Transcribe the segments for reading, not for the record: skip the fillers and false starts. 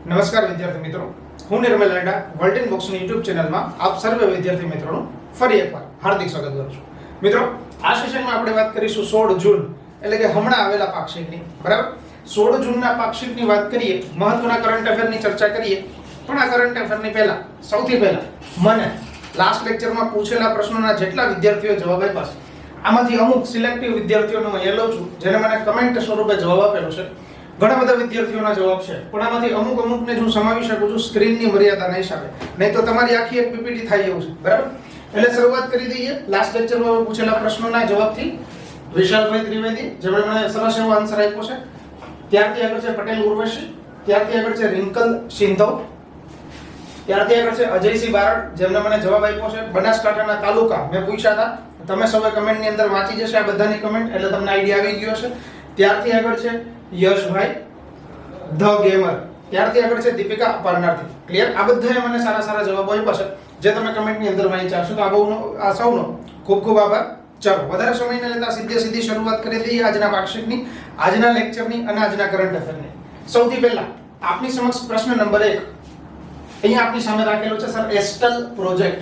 નમસ્કાર વિદ્યાર્થી મિત્રો, હું નિર્મલ લાડા વર્લ્ડ ઇન બોક્સની યુટ્યુબ ચેનલમાં આપ સર્વે વિદ્યાર્થી મિત્રોનું ફરી એકવાર હાર્દિક સ્વાગત કરું છું. મિત્રો, આ સેશનમાં આપણે વાત કરીશું 16 જૂન એટલે કે હમણાં આવેલા પાક્ષિકની. બરાબર, 16 જૂનના પાક્ષિકની વાત કરીએ, મહત્વના કરંટ અફેરની ચર્ચા કરીએ. પણ આ કરંટ અફેરની પહેલા સૌથી પહેલા મને લાસ્ટ લેક્ચરમાં પૂછેલા પ્રશ્નોના જેટલા વિદ્યાર્થીઓ જવાબ આપ્યા છે, આમાંથી અમુક સિલેક્ટિવ વિદ્યાર્થીઓનો હું લઉં છું જેને મને કમેન્ટ સ્વરૂપે જવાબ આપેલો છે. ઘણા બધા વિદ્યાર્થીઓના જવાબ છે, પણ આમાંથી અમુકને હું સમાવી શકું છું સ્ક્રીનની મર્યાદાના હિસાબે, નહીં તો તમારી આખી એક પીપીટી થાય એવું છે. બરાબર, એટલે શરૂઆત કરી દઈએ લાસ્ટ લેક્ચરમાં પૂછેલા પ્રશ્નોના જવાબથી. વિશાલભાઈ ત્રિવેદી, જેમણે મને સરસ એવો આન્સર આપ્યો છે. ત્યારથી આગળ છે પટેલ ઉર્વશી, ત્યારથી આગળ છે રિંકલ સિંધવ, ત્યારથી આગળ છે અજયસિંહ બારડ, જેમને મને જવાબ આપ્યો છે બનાસકાંઠાના તાલુકા. મેં પૂછ્યા હતા, તમે સૌએ કમેન્ટની અંદર વાંચી જશે આ બધાની કમેન્ટ, એટલે તમને આઈડિયા આવી ગયો છે. ત્યારથી આગળ છે યશભાઈ ધ ગેમર, ત્યારથી આગળ છે દીપિકા અપારનાર્થી. ક્લિયર? આ બધાએ મને સારા સારા જવાબો આપ્યા છે, જે તમે કમેન્ટની અંદર વાંચ્યા છો. તો આ સૌનો ખૂબ ખૂબ આભાર. ચાલો વધારે સમય ન લેતા સીધી શરૂઆત કરી દઈએ આજના પાક્ષિકની, આજના લેક્ચરની અને આજના કરંટ અફેરની. સૌથી પહેલા આપની સમક્ષ પ્રશ્ન નંબર 1 અહીંયા આપની સામે રાખેલો છે. સર, એસ્ટલ પ્રોજેક્ટ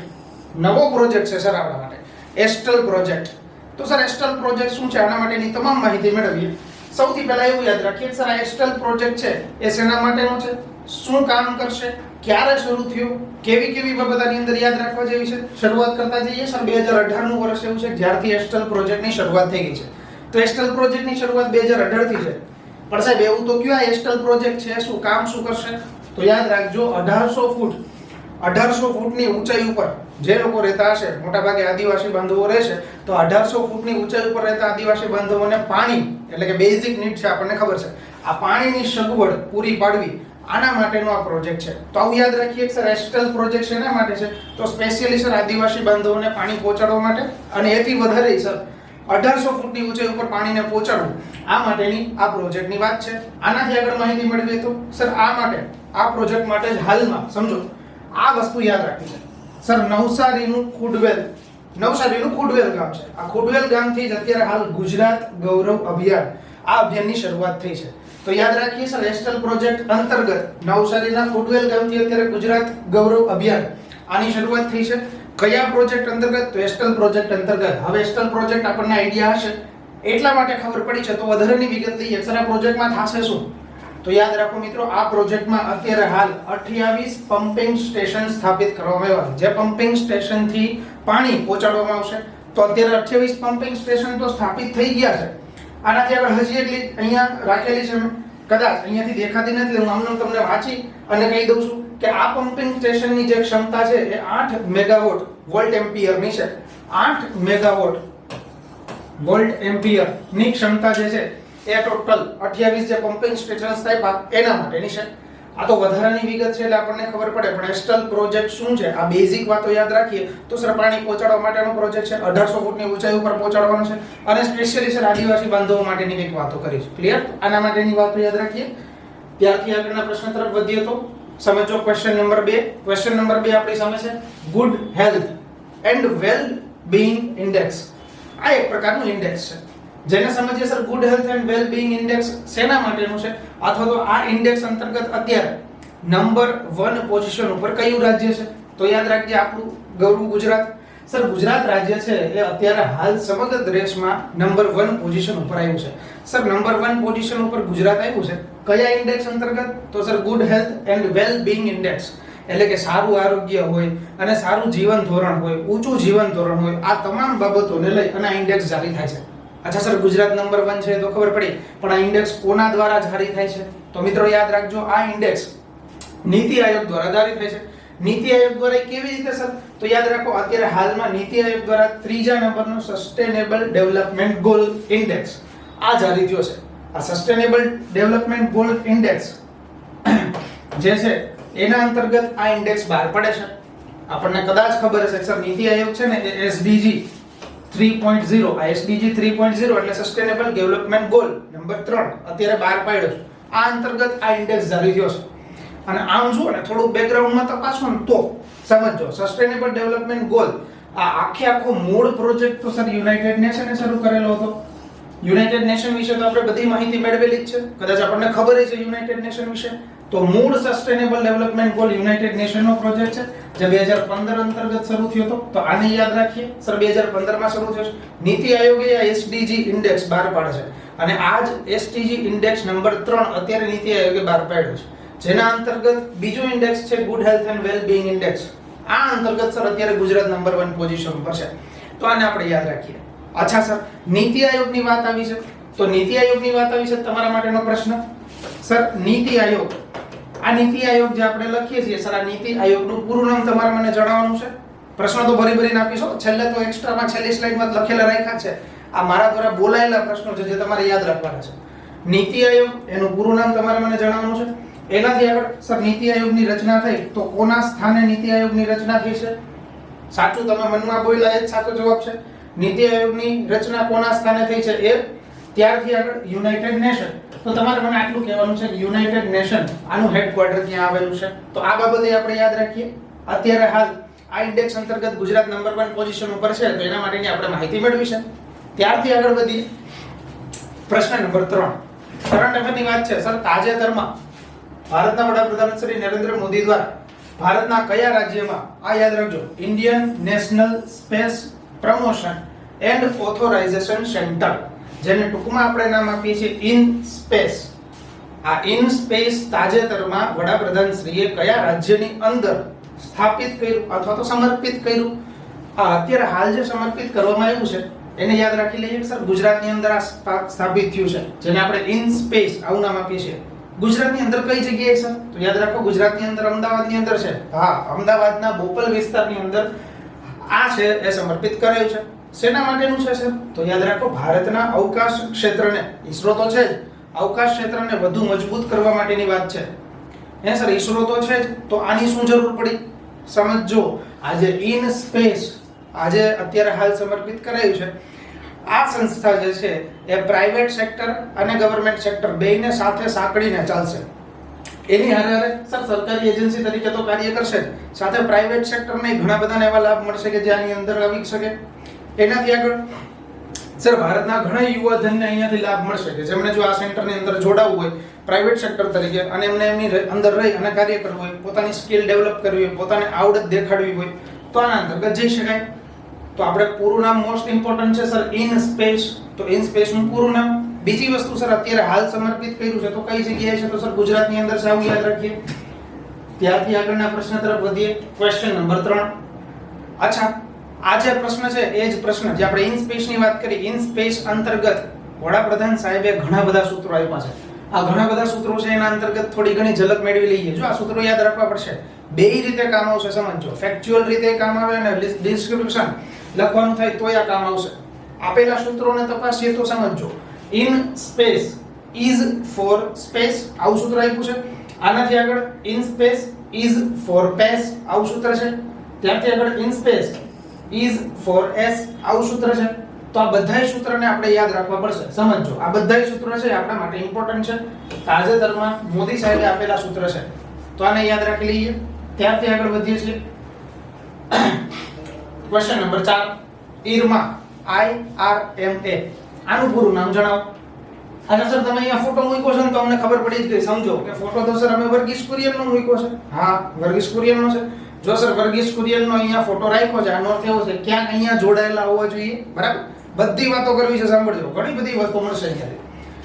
નવો પ્રોજેક્ટ છે સર આપણા માટે, એસ્ટલ પ્રોજેક્ટ. તો સર એસ્ટલ પ્રોજેક્ટ શું છે, આના માટેની તમામ માહિતી મેળવીએ. સૌથી પહેલા એવું યાદ રાખીએ સર, આ એસ્ટલ પ્રોજેક્ટ છે એ શેના માટેનો છે, શું કામ કરશે, ક્યારે શરૂ થયો, કેવી બાબતોની અંદર યાદ રાખવા જેવી છે. શરૂઆત કરતા જઈએ સર, 2018 નું વર્ષ એવું છે જ્યારથી એસ્ટલ પ્રોજેક્ટની શરૂઆત થઈ ગઈ છે. તો એસ્ટલ પ્રોજેક્ટની શરૂઆત 2018 થી છે. પણ સાહેબ એવું તો કયો આ એસ્ટલ પ્રોજેક્ટ છે, શું કામ શું કરશે? તો યાદ રાખજો, 1800 ફૂટની ઊંચાઈ ઉપર જે લોકો રહેતા હશે, મોટા ભાગે આદિવાસી બાંધવો રહેશે, તો 1800 ફૂટની ઊંચાઈ ઉપર રહેતા આદિવાસી બાંધવોને પાણી એટલે કે બેઝિક નીડ છે, આપણને ખબર છે, આ પાણીની સગવડ પૂરી પાડવી, આના માટેનો આ પ્રોજેક્ટ છે. તો આવું યાદ રાખીએ સર, એસ્ટલ પ્રોજેક્ટ શેના માટે છે, તો સ્પેશિયલી સર આદિવાસી બાંધવોને પાણી પહોંચાડવા માટે, અને એથી વધારે સર 1800 ફૂટની ઊંચાઈ ઉપર પાણીને પહોંચાડવું, આ માટેની આ પ્રોજેક્ટની વાત છે. આનાથી આગળ માહિતી મેળવીએ તો સર આ પ્રોજેક્ટ માટે જ હાલમાં સમજો આ વસ્તુ યાદ રાખી છે સર, નવસારીનું ખુડવેલ ગામ છે. આ ખુડવેલ ગામથી જ અત્યારે હાલ ગુજરાત ગૌરવ અભિયાન, આ અભિયાનની શરૂઆત થઈ છે. તો યાદ રાખીએ સર, એસ્ટલ પ્રોજેક્ટ અંતર્ગત નવસારીના ખુડવેલ ગામથી અત્યારે ગુજરાત ગૌરવ અભિયાન આની શરૂઆત થઈ છે. કયા પ્રોજેક્ટ અંતર્ગત? તો એસ્ટલ પ્રોજેક્ટ અંતર્ગત. હવે એસ્ટલ પ્રોજેક્ટ આપણને આઈડિયા હશે એટલા માટે ખબર પડી છે, તો વધારેની વિગત લઈએ સર, આ પ્રોજેક્ટમાં થશે શું? તો યાદ રાખો મિત્રો, આ પ્રોજેક્ટમાં અત્યારે હાલ 28 પમ્પિંગ સ્ટેશન સ્થાપિત કરવામાં આવ્યા છે, જે પમ્પિંગ સ્ટેશનથી પાણી પહોંચાડવામાં આવશે. તો અત્યારે 28 પમ્પિંગ સ્ટેશન તો સ્થાપિત થઈ ગયા છે. આનાથી આગળ હજી એટલી અહીંયા રાખેલી છે, કદાચ અહીંયાથી દેખાતી નથી, હું આમનો તમને વાંચી અને કહી દઉં છું કે આ પમ્પિંગ સ્ટેશનની જે ક્ષમતા છે એ 8 મેગાવોટ વોલ્ટ એમ્પિયરની છે. 8 મેગાવોટ વોલ્ટ એમ્પિયરની ક્ષમતા જે છે એ ટોટલ 28 જે પમ્પિંગ સ્ટેશન્સ થાય એના માટેની છે. આ તો વધારાની વિગત છે એટલે આપણને ખબર પડે, પણ એસ્ટલ પ્રોજેક્ટ શું છે, આ બેઝિક વાતો યાદ રાખીએ તો સર પાણી પહોંચાડવા માટેનો પ્રોજેક્ટ છે, 1800 ફૂટની ઊંચાઈ ઉપર પહોંચાડવાનો છે, અને સ્પેશિયલી સર આદિવાસી બાંધવો માટેની કંઈક વાતો કરી છે. ક્લિયર? આના માટેની વાતો યાદ રાખીએ. ત્યારથી આગળના પ્રશ્ન તરફ વધીએ તો સમજો ક્વેશ્ચન નંબર 2. ક્વેશ્ચન નંબર 2 આપણી સામે છે, good health and well being index. આ એક પ્રકારનું ઇન્ડેક્સ છે, જેને સમજીએ sir, good health and well being index શેના માટેનું છે, અથવા તો આ ઇન્ડેક્સ અંતર્ગત અત્યારે નંબર 1 પોઝિશન ઉપર કયું રાજ્ય છે? તો યાદ રાખજે, આપણું ગૌરવ ગુજરાત. સર, ગુજરાત રાજ્ય છે એ અત્યારે હાલ સમગ્ર દેશમાં નંબર 1 પોઝિશન ઉપર આવ્યું છે. સર, નંબર 1 પોઝિશન ઉપર ગુજરાત આવ્યું છે કયા ઇન્ડેક્સ અંતર્ગત? તો sir good health and well being index, એટલે કે સારું આરોગ્ય હોય અને સારું જીવન ધોરણ હોય, ઊંચું જીવન ધોરણ હોય, આ તમામ બાબતોને લઈ અને આ ઇન્ડેક્સ જારી થાય છે. અચ્છા સર, ગુજરાત નંબર 1 છે તો ખબર પડી, પણ આ ઇન્ડેક્સ કોના દ્વારા જારી થાય છે? તો મિત્રો યાદ રાખજો, આ ઇન્ડેક્સ નીતિ આયોગ દ્વારા જારી થાય છે. નીતિ આયોગ દ્વારા કેવી રીતે સર? તો યાદ રાખો, અત્યારે હાલમાં નીતિ આયોગ દ્વારા 3જા નંબરનો સસ્ટેનેબલ ડેવલપમેન્ટ ગોલ ઇન્ડેક્સ આ જારી થયો છે. આ સસ્ટેનેબલ ડેવલપમેન્ટ ગોલ ઇન્ડેક્સ જે છે એના અંતર્ગત આ ઇન્ડેક્સ બહાર પડે છે. આપણને કદાચ ખબર હશે સર, નીતિ આયોગ છે ને એ SDG 3.0, આ SDG 3.0 એટલે સસ્ટેનેબલ ડેવલપમેન્ટ ગોલ નંબર 3 અત્યારે બહાર પાડ્યો છે. આ અંતર્ગત આ ઇન્ડેક્સ જારી થયો છે. અને આમ જુઓ ને, થોડું બેકગ્રાઉન્ડમાં તપાસો ને તો સમજો, સસ્ટેનેબલ ડેવલપમેન્ટ ગોલ આ આખો મૂળ પ્રોજેક્ટ તો સર યુનાઇટેડ નેશને શરૂ કરેલો હતો. યુનાઇટેડ નેશન વિશે તો આપણે બધી માહિતી મેળવેલી જ છે, કદાચ આપણને ખબર છે યુનાઇટેડ નેશન વિશે. તો મૂળ સસ્ટેનેબલ ડેવલપમેન્ટ ગોલ યુનાઇટેડ નેશનનો પ્રોજેક્ટ છે જે 2015 અંતર્ગત શરૂ થયો હતો. તો આને યાદ રાખીએ. સર 2015 માં શરૂ થયો છે. નીતિ આયોગે આ એસડીજી ઇન્ડેક્સ બહાર પાડે છે અને આ જ એસડીજી ઇન્ડેક્સ નંબર 3 અત્યારે નીતિ આયોગે બહાર પાડ્યો છે, જેના અંતર્ગત બીજું ઇન્ડેક્સ છે good health and well being index. આ અંતર્ગત સર અત્યારે ગુજરાત નંબર 1 પોઝિશન પર છે. તો આને આપણે યાદ રાખીએ. અચ્છા સર, નીતિ આયોગની વાત આવી છે. તો નીતિ આયોગની વાત આવી છે તમારા માટેનો પ્રશ્ન. સર નીતિ આયોગ, આ નીતિ આયોગ જે આપણે લખીએ છીએ સર, આ નીતિ આયોગનું પૂરું નામ તમારે મને જણાવવાનું છે. પ્રશ્ન તો ભરીને આપીશો, છેલ્લે તો એક્સ્ટ્રામાં છેલ્લી સ્લાઇડમાં લખેલા રાખ્યા છે. આ મારા દ્વારા બોલાયેલા પ્રશ્નો છે જે તમારે યાદ રાખવાના છે. નીતિ આયોગ એનું પૂરું નામ તમારે મને જણાવવાનું છે. એનાથી આગળ સર નીતિ આયોગની રચના થઈ તો કોના સ્થાને નીતિ આયોગની રચના થઈ છે? સાચું તમે મનમાં બોલ્યા એ જ સાચો જવાબ છે. નીતિ આયોગની રચના કોના સ્થાને થઈ છે? એ ત્યારથી આગળ યુનાઇટેડ નેશન. તો તમારે મને આટલું કહેવાનું છે કે યુનાઇટેડ નેશન આનું હેડક્વાર્ટર ત્યાં આવેલું છે. તો આ બાબતે આપણે યાદ રાખીએ. અત્યારે હાલ આ ઇન્ડેક્સ અંતર્ગત ગુજરાત નંબર 1 પોઝિશન ઉપર છે, તો એના માટેની આપણે માહિતી મેળવી છે. ત્યારથી આગળ વધીએ. પ્રશ્ન નંબર 3 કરંટ અફેરની વાત છે. સર તાજેતરમાં ભારતના વડાપ્રધાન શ્રી નરેન્દ્ર મોદી દ્વારા ભારતના કયા રાજ્યમાં, આ યાદ રાખજો, Indian national space promotion and authorisation centre, જેને ટૂંકમાં આપણે નામ આપીએ છીએ ઇન સ્પેસ. આ ઇન સ્પેસ તાજેતરમાં વડાપ્રધાન શ્રીએ કયા રાજ્યની અંદર સ્થાપિત કર્યું અથવા તો સમર્પિત કર્યું? આ અત્યારે હાલ જે સમર્પિત કરવામાં આવ્યું છે એને યાદ રાખી લઈએ. સર ગુજરાતની અંદર આ સ્થાપિત થયું છે, જેને આપણે ઇન સ્પેસ આવું નામ આપીએ છીએ. ગુજરાતની અંદર કઈ જગ્યાએ સર? તો યાદ રાખો, ગુજરાતની અંદર અમદાવાદની અંદર છે. હા, અમદાવાદના બોપલ વિસ્તારની અંદર આ છે એ સમર્પિત કરાયું છે. શેના માટેનું છે સર? તો યાદ રાખો, ભારતના અવકાશ ક્ષેત્રને, ઈસરો તો છે જ, અવકાશ ક્ષેત્રને વધુ મજબૂત કરવા માટેની વાત છે. હે સર, ઈસરો તો છે જ, તો આની શું જરૂર પડી? સમજો, આજે ઇન સ્પેસ આજે અત્યારે હાલ સમર્પિત કરાયું છે. આ સંસ્થા જે છે એ પ્રાઇવેટ સેક્ટર અને ગવર્નમેન્ટ સેક્ટર બેયને સાથે સાંકળીને ચાલશે. એની હારે સર સરકારી એજન્સી તરીકે તો કાર્ય કરશે, સાથે પ્રાઇવેટ સેક્ટરને ઘણા બધાને એવા લાભ મળશે કે જે આની અંદર આવી શકે. એનાથી આગળ સર ભારતના ઘણા યુવા ધનને અહીંયાથી લાભ મળશે કે જેમણે જો આ સેન્ટરની અંદર જોડાવવું હોય પ્રાઇવેટ સેક્ટર તરીકે અને એમને એમની અંદર રહી અને કાર્ય કરવું હોય, પોતાની સ્કિલ ડેવલપ કરવી હોય, પોતાને આવડત દેખાડવી હોય, તો આના અંતર્ગત જઈ શકાય. તો આપણે પૂરું નામ મોસ્ટ ઇમ્પોર્ટન્ટ છે સર ઇન સ્પેસ. તો ઇન સ્પેસ નું પૂરું નામ. બીજી વસ્તુ સર અત્યારે હાલ સમર્પિત કર્યું છે તો કઈ જગ્યાએ છે? તો સર ગુજરાતની અંદર છે, આવું યાદ રાખીએ. ત્યારથી આગળના પ્રશ્ન તરફ વધીએ. Question number 3. અચ્છા, આ જે પ્રશ્ન છે એ જ પ્રશ્ન જે આપણે ઇન સ્પેસ ની વાત કરી, ઇન સ્પેસ અંતર્ગત વડાપ્રધાન સાહેબે ઘણા બધા સૂત્રો આપ્યા છે. આ ઘણા બધા સૂત્રો છે એના અંતર્ગત થોડી ઘણી ઝલક મેળવી લઈએ. જો આ સૂત્રો યાદ રાખવા પડશે, બેય રીતે કામ આવશે. સમજો, ફેક્ચ્યુઅલ રીતે કામ આવે અને ડિસ્ક્રિપ્શન લખવાનું થાય તો આ કામ આવશે. આપેલા સૂત્રોને તપાસીએ તો સમજો, in space is for space, આવું સૂત્ર આપ્યું છે. આનાથી આગળ ઇન સ્પેસ ઇઝ ફોર પેસ, આવું સૂત્ર છે. ત્યારથી આગળ in space is four S, આવું સૂત્ર છે. તો આ બધાય સૂત્રને આપણે યાદ રાખવા પડશે. સમજો, આ બધાય સૂત્રો છે આપણા માટે ઇમ્પોર્ટન્ટ છે. તાજેતરમાં મોદી સાહેબે આપેલા સૂત્ર છે, તો આને યાદ રાખી લઈએ. ત્યારથી આગળ વધીએ છીએ. Question number 4. IRMA, IRMA, આનું પૂરું નામ જણાવો. અને સર તમે અહીંયા ફોટો મૂક્યો છે ને તો અમને ખબર પડી જ ગઈ. સમજો કે ફોટો તો સર અમે વર્ગીસ કુરિયનનો મૂક્યો છે. હા, વર્ગીસ કુરિયનનો છે. જો સર વર્ગીસ કુરિયનનો અહીંયા ફોટો રાખ્યો છે, આનો અર્થ એવો છે ક્યાંક અહીંયા જોડાયેલા હોવા જોઈએ. બરાબર, બધી વાતો કરવી છે, સાંભળજો, ઘણી બધી વસ્તુ મળશે અહીંયાથી.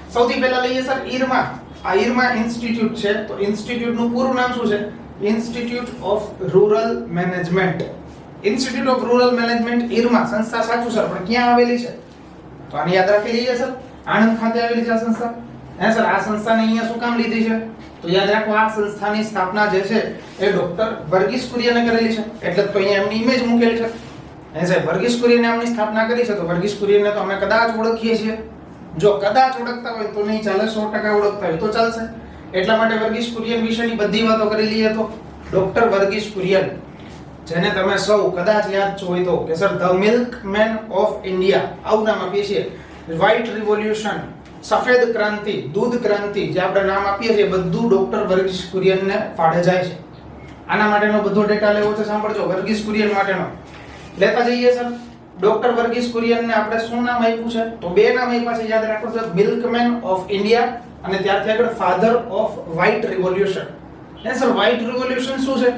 સૌથી પહેલા લઈએ સર IRMA. આ IRMA ઇન્સ્ટિટ્યૂટ છે. તો ઇન્સ્ટિટ્યૂટનું પૂરું નામ શું છે? Institute of rural management. Institute of rural management IRMA સંસ્થા સાચું સર, પણ ક્યાં આવેલી છે? તો આને યાદ રાખી લઈએ સર. આણંદ ખાતે આવેલી છે આ સંસ્થા. હે સર, આ સંસ્થાને અહીંયા શું કામ લીધી છે? તો યાદ રાખો, આ સંસ્થાની સ્થાપના જે છે એ ડોક્ટર વર્ગીસ કુરિયને કરેલી છે. એટલે તો અહીંયા એમની ઇમેજ મૂકેલી છે. હે સાહેબ, વર્ગીસ કુરિયને આમની સ્થાપના કરી છે. તો વર્ગીસ કુરિયનને તો અમે કદાચ ઓળખીએ છીએ. જો કદાચ ઓળખતા હોય તો નહીં ચાલે, 100% ઓળખતા હોય તો ચાલશે. એટલા માટે વર્ગીસ કુરિયન વિશેની બધી વાતો કરી લઈએ. તો ડોક્ટર વર્ગીસ કુરિયન, જેને તમે સૌ કદાચ યાદ છો હોય તો કે sir the milkman of India, આવું નામ આપીએ છીએ. વ્હાઇટ રિવોલ્યુશન, સફેદ ક્રાંતિ, દૂધ ક્રાંતિ, જે આપણે નામ આપીએ છીએ, બધું ડોક્ટર વર્ગીસ કુરિયનને ફાળે જાય છે. આના માટેનો બધો ડેટા લેવો છે, સાંભળજો, વર્ગીસ કુરિયન માટેનો લેતા જઈએ સર. ડોક્ટર વર્ગીસ કુરિયનને આપણે શું નામ આપ્યું છે? તો બે નામ આપ્યા છે, યાદ રાખો સર. મિલ્કમેન ઓફ ઇન્ડિયા અને ત્યારથી આગળ ફાધર ઓફ વ્હાઇટ રિવોલ્યુશન. હે સર, વ્હાઇટ રિવોલ્યુશન શું છે?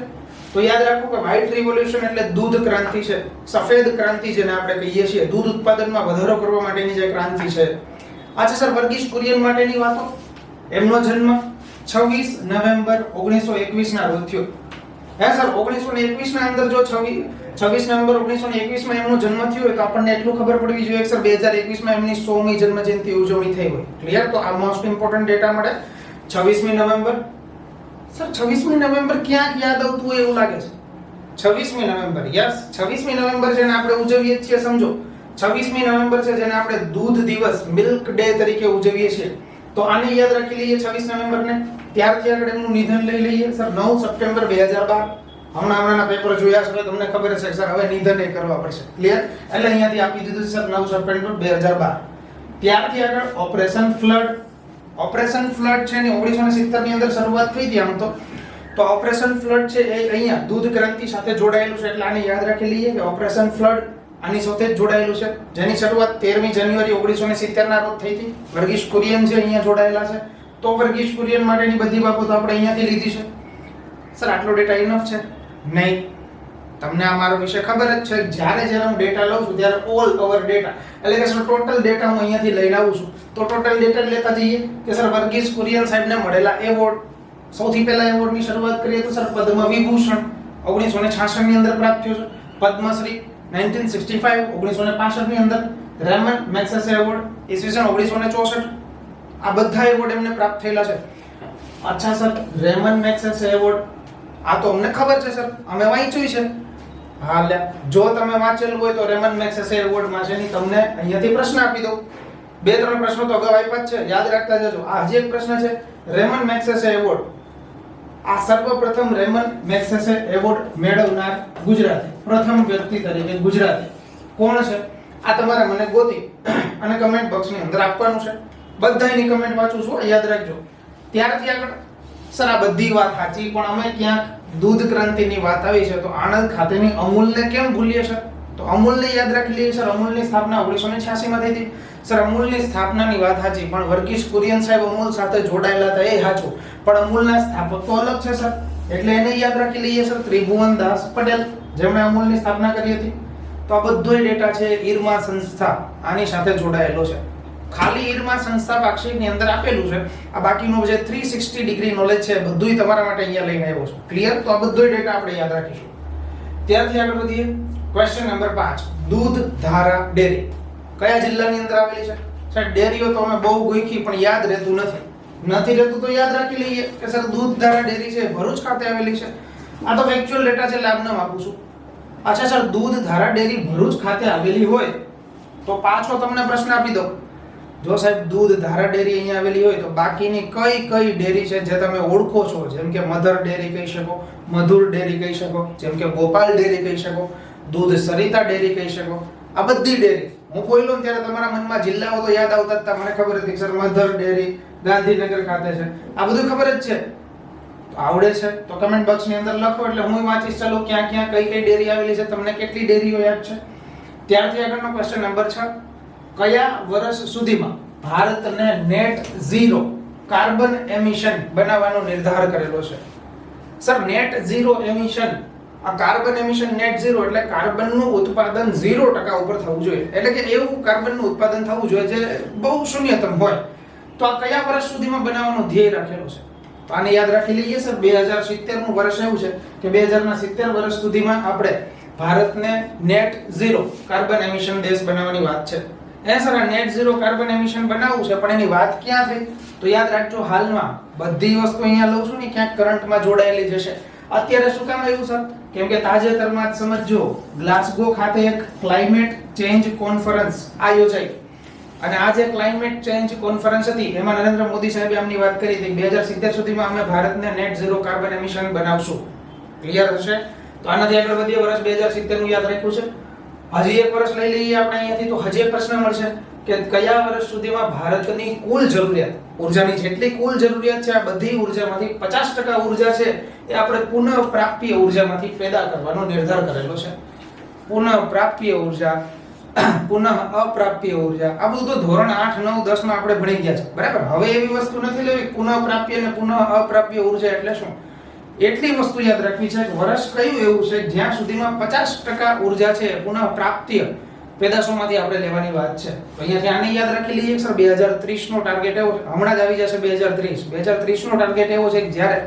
તો યાદ રાખો કે વ્હાઇટ રિવોલ્યુશન એટલે દૂધ ક્રાંતિ છે, સફેદ ક્રાંતિ જેને આપણે કહીએ છીએ, દૂધ ઉત્પાદનમાં વધારો કરવા માટેની જે ક્રાંતિ છે. આ છે સર વર્ગીસ કુરિયન માટેની વાતો. એમનો જન્મ 26 નવેમ્બર 1921 ના રોજ થયો. હે સર, 1921 ના અંદર જો 26 નવેમ્બર 1921 માં એમનો જન્મ થયો હોય તો આપણને એટલું ખબર પડવી જોઈએ કે સર 2021 માં એમની 100મી જન્મ જયંતિ ઉજવણી થઈ હોય. ક્લિયર? તો આ મોસ્ટ ઇમ્પોર્ટન્ટ ડેટા મળે. 26મી નવેમ્બર. સર 26મી નવેમ્બર ક્યાંક યાદ આવતું હોય એવું લાગે છે. 26મી નવેમ્બર, યસ, 26મી નવેમ્બર જેને આપણે ઉજવીએ છીએ, સમજો 26મી નવેમ્બર છે જેને આપણે દૂધ દિવસ, મિલ્ક ડે તરીકે ઉજવીએ છીએ. તો આને યાદ રાખી લઈએ 26 નવેમ્બરને. ત્યારથી આગળ એમનું નિધન લઈ લઈએ સર 9 સપ્ટેમ્બર 2012. હમણાંના પેપર જોયા છે તમને ખબર છે સર હવે નિધન એ કરવા પડશે. ક્લિયર? એટલે અહીંયાથી આપી દીધું સર 9 સપ્ટેમ્બર 2012. ત્યારથી આગળ ઓપરેશન ફ્લડ. ઓપરેશન ફ્લડ છે ને 1970 ની અંદર શરૂઆત થઈ હતી આમ તો ઓપરેશન ફ્લડ છે એ અહીંયા દૂધ ક્રાંતિ સાથે જોડાયેલું છે એટલે આને યાદ રાખી લઈએ કે ઓપરેશન ફ્લડ આની સાથે જ જોડાયેલું છે, જેની શરૂઆત 13મી જાન્યુઆરી 1970 ના રોજ થઈ હતી. વર્ગીસ કુરિયન છે અહીંયા જોડાયેલા છે. તો વર્ગીસ કુરિયન માટેની બધી બાબતો આપણે અહીંયાથી લીધી છે. સર આટલો ડેટા ઇનફ છે? નહીં. તમને આ મારો વિષય ખબર જ છે, જ્યારે હું ડેટા લઉં છું ત્યારે ઓલ ઓવર ડેટા એટલે કે સર ટોટલ ડેટા હું અહીંયાથી લઈને આવું છું. તો ટોટલ ડેટા લેતા જઈએ કે સર વર્ગીસ કુરિયન સાહેબને મળેલા એવોર્ડ. સૌથી પહેલા એવોર્ડની શરૂઆત કરીએ તો સર પદ્મ વિભૂષણ 1966 ની અંદર પ્રાપ્ત થયો છે. પદ્મશ્રી 1965 1965 ની અંદર. રેમન મેગ્સેસે એવોર્ડ ઈસવીસન 1964. આ બધા એવોર્ડ એમને પ્રાપ્ત થયેલા છે. અચ્છા સર, રેમન મેગ્સેસે એવોર્ડ આ તો અમને ખબર છે સર, અમે વાંચ્યું છે. હા લે, જો તમે વાંચેલું હોય તો રેમન મેગ્સેસે એવોર્ડ માં છે ની તમને અહીંયાથી પ્રશ્ન આપી દઉં. 2-3 પ્રશ્નો તો અગાઉ આપ્યા જ છે, યાદ રાખતા જજો. આ હજી એક પ્રશ્ન છે, રેમન મેગ્સેસે એવોર્ડ. આ સર્વપ્રથમ રેમન મેગ્સેસે એવોર્ડ મેળવનાર ગુજરાતી પ્રથમ વ્યક્તિ તરીકે ગુજરાતી કોણ છે? આ તમારે મને ગોતી અને કમેન્ટ બોક્સની અંદર આપવાનું છે. બધાયની કમેન્ટ વાંચું છું, યાદ રાખજો. ત્યારથી આગળ સર આ બધી વાત સાચી, પણ અમે ક્યાંક દૂધ ક્રાંતિની વાત આવી છે તો આણંદ ખાતેની અમૂલને કેમ ભૂલીએ સર? તો અમૂલને યાદ રાખી લઈએ સર. અમૂલની સ્થાપના 1986 માં થઈ હતી. સર અમૂલની સ્થાપનાની વાત સાચી, પણ વર્ગીસ કુરિયન સાહેબ અમૂલ સાથે જોડાયેલા હતા એ સાચું, પણ અમૂલના સ્થાપક તો અલગ છે સર, એટલે એને યાદ રાખી લઈએ સર. ત્રિભુવનદાસ પટેલ જેમણે અમૂલની સ્થાપના કરી હતી. તો આ બધોય ડેટા છે ઈરમા સંસ્થા આની સાથે જોડાયેલો છે. ખાલી ઈરમા સંસ્થા માર્કશીટની અંદર આપેલું છે. આ બાકીનો જે 360 ડિગ્રી નોલેજ છે બધુંય તમારા માટે અહીંયા લઈને આવ્યો છું. ક્લિયર? તો આ બધોય ડેટા આપણે યાદ રાખીશું. ત્યારથી આગળ વધીએ. ક્વેશ્ચન નંબર 5, દૂધ ધારા ડેરી કયા જિલ્લાની અંદર આવેલી છે? સાહેબ ડેરીઓ તો અમે બહુ ગોઈખી પણ યાદ રહેતું નથી રહેતું તો યાદ રાખી લઈએ કે સર દૂધ ધારા ડેરી છે ભરૂચ ખાતે આવેલી છે. આ તો ફેક્ચ્યુઅલ ડેટા છે, લાભ નામ આપું છું. અચ્છા સર, દૂધ ધારા ડેરી ભરૂચ ખાતે આવેલી હોય તો પાછો તમને પ્રશ્ન આપી દઉં. જો સાહેબ દૂધ ધારા ડેરી અહીંયા આવેલી હોય તો બાકીની કઈ ડેરી છે જે તમે ઓળખો છો? જેમ કે મધર ડેરી કહી શકો, મધુર ડેરી કહી શકો, જેમ કે ગોપાલ ડેરી કહી શકો, દૂધ સરિતા ડેરી કહી શકો. આ બધી ડેરી હું બોલ્યો ત્યારે તમારા મનમાં જિલ્લાઓ તો યાદ આવતા હતા. મને ખબર હતી સર મધર ડેરી ગાંધીનગર ખાતે છે, આ બધું ખબર જ છે. આવડે છે તો કમેન્ટ બોક્સની અંદર લખો એટલે હું વાંચીશ. ચાલો ક્યાં ક્યાં કઈ ડેરી આવેલી છે, તમને કેટલી ડેરીઓ યાદ છે. ત્યારથી આગળનો ક્વેશ્ચન નંબર 6, કયા વર્ષ સુધીમાં ભારતને નેટ ઝીરો કાર્બન એમિશન બનાવવાનો નિર્ધાર કરેલો છે? સર નેટ ઝીરો એમિશન, આ કાર્બન એમિશન નેટ ઝીરો એટલે કાર્બનનું ઉત્પાદન 0% ઉપર થવું જોઈએ, એટલે કે એવું કાર્બનનું ઉત્પાદન થવું જોઈએ જે બહુ શૂન્યતમ હોય. તો આ કયા વર્ષ સુધીમાં બનાવવાનો ધ્યેય રાખેલો છે? તો આને યાદ રાખી લઈએ સર. 2070 નું વર્ષ એવું છે કે 2070 વર્ષ સુધીમાં આપણે ભારતને નેટ ઝીરો કાર્બન એમિશન દેશ બનાવવાની વાત છે. સર આ નેટ ઝીરો કાર્બન એમિશન બનાવવું છે પણ એની વાત ક્યાં થઈ? તો યાદ રાખજો, હાલમાં બધી વસ્તુ અહીંયા લઉં છું ને ક્યાંક કરંટમાં જોડાયેલી જશે. અત્યારે શું કામ આવ્યું સર? કેમ કે તાજેતરમાં જ સમજો ગ્લાસગો ખાતે એક ક્લાઇમેટ ચેન્જ કોન્ફરન્સ આ યોજાઈ, અને આ જે ક્લાઇમેટ ચેન્જ કોન્ફરન્સ હતી એમાં નરેન્દ્ર મોદી સાહેબે આમની વાત કરી હતી 2070 સુધીમાં અમે ભારતને નેટ ઝીરો કાર્બન એમિશન બનાવશું. ક્લિયર હશે? તો આનાથી આગળ વધીએ. વર્ષ 2070 નું યાદ રાખ્યું છે. હજી એક વર્ષ લઈ લઈએ આપણે અહીંયાથી તો હજી એક પ્રશ્ન મળશે કે કયા વર્ષ સુધીમાં ભારતની કુલ જરૂરિયાત, ઉર્જાની જેટલી કુલ જરૂરિયાત છે આ બધી ઉર્જામાંથી 50% ઉર્જા છે એ આપણે પુનઃપ્રાપ્ય ઉર્જામાંથી પેદા કરવાનો નિર્ધાર કરેલો છે. પુનઃપ્રાપ્ય ઉર્જા પુનઃ અપ્રાપ્ય ઉર્જા. આ બધું તો ધોરણ 8, 9, 10 માં આપણે ભણી ગયા છે, બરાબર. હવે એવી વસ્તુ નથી લેવી. પુનઃ પ્રાપ્ય અને પુનઃ અપ્રાપ્ય ઉર્જા એટલે શું? એટલી વસ્તુ યાદ રાખવી છે કે વર્ષ કયું એવું છે જ્યાં સુધીમાં 50% ઉર્જા છે પુનઃ પ્રાપ્ય પેદાશોમાંથી આપણે લેવાની વાત છે. તો અહીંયાથી આને યાદ રાખી લઈએ સર. 2030 નો ટાર્ગેટ એવો હમણાં જ આવી જશે. 2030 નો ટાર્ગેટ એવો છે કે જ્યારે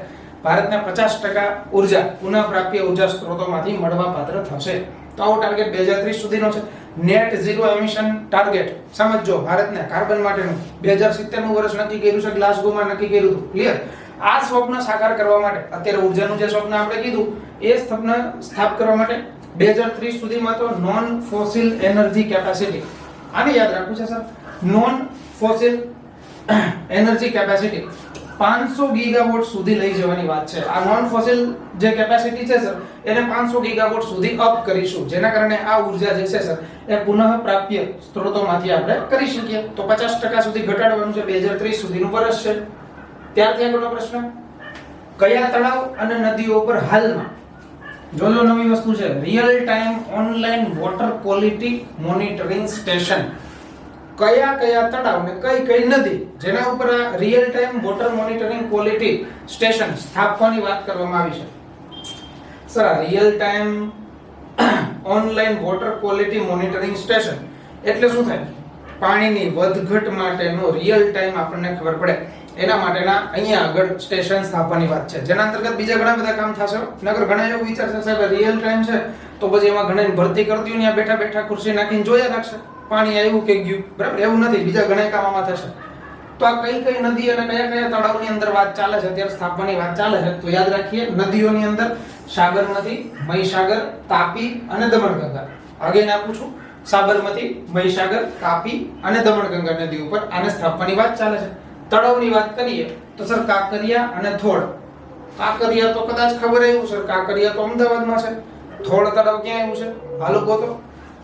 ભારતને 50% ઉર્જા પુનઃ પ્રાપ્ય ઉર્જા સ્ત્રોતોમાંથી મળવા પાત્ર થશે. તો આવો ટાર્ગેટ 2030 સુધીનો છે. નેટ ઝીરો એમિશન ટાર્ગેટ સમજો. ભારતને કાર્બન માટેનું 2070 નું વર્ષ નક્કી કર્યું છે, ગ્લાસગોમાં નક્કી કર્યું હતું. ક્લિયર? આ સ્વપ્ન સાકાર કરવા માટે અત્યારે ઉર્જાનું જે સ્વપ્ન આપણે કીધું એ સ્વપ્ન સ્થાપિત કરવા માટે 2030 સુધીમાં તો નોન ફોસિલ એનર્જી કેપેસિટી, આને યાદ રાખવું છે sir. Non fossil energy capacity 500 gigawatt સુધી લઈ જવાની વાત છે. આ નોન ફોસિલ જે કેપેસિટી છે સર એને 500 ગીગાવોટ સુધી અપ કરીશું, જેના કારણે આ ઉર્જા જે છે સર એ પુનઃ પ્રાપ્ય સ્ત્રોતોમાંથી આપણે કરી શકીએ. તો 50% સુધી ઘટાડવાનું છે. 2030 સુધીનું વર્ષ છે. ત્યારથી આગળનો પ્રશ્ન, કયા તળાવ અને નદીઓ પર હાલમાં જોજો નવી વસ્તુ છે real time online water quality monitoring station. કયા કયા તળાવ ને કઈ કઈ નદી જેના ઉપર આ real time voter monitoring quality station સ્થાપવાની વાત કરવામાં આવી છે? Sir real time online water quality monitoring station એટલે શું થાય? પાણીની વધઘટ માટેનો રિયલ ટાઈમ આપણને ખબર પડે એના માટેના અહીંયા આગળ સ્ટેશન સ્થાપવાની વાત છે, જેના અંતર્ગત બીજા ઘણા બધા કામ થશે. નગર ઘણા એવું વિચારશે સાહેબ રિયલ ટાઈમ છે તો પછી એમાં ઘણાની ભરતી કરતી હોય ને બેઠા બેઠા ખુરશી નાખીને જોયા રાખશે પાણી આવ્યું કે ગયું, બરાબર? એવું નથી, બીજા ઘણા કામ આમાં થશે. તો આ કઈ કઈ નદી અને કયા કયા તળાવની અંદર વાત ચાલે છે, અત્યારે સ્થાપવાની વાત ચાલે છે, તો યાદ રાખીએ નદીઓની અંદર સાબરમતી, મહીસાગર, તાપી અને દમણગંગા. આગળ આપું છું સાબરમતી, મહીસાગર, તાપી અને દમણગંગા નદી ઉપર આને સ્થાપવાની વાત ચાલે છે. તળાવની વાત કરીએ તો સર કાંકરિયા અને થોળ. કાંકરિયા તો કદાચ ખબર આવ્યું સર, કાંકરિયા તો અમદાવાદમાં છે. થોળ તળાવ ક્યાં આવ્યું છે? હાલો કહો તો.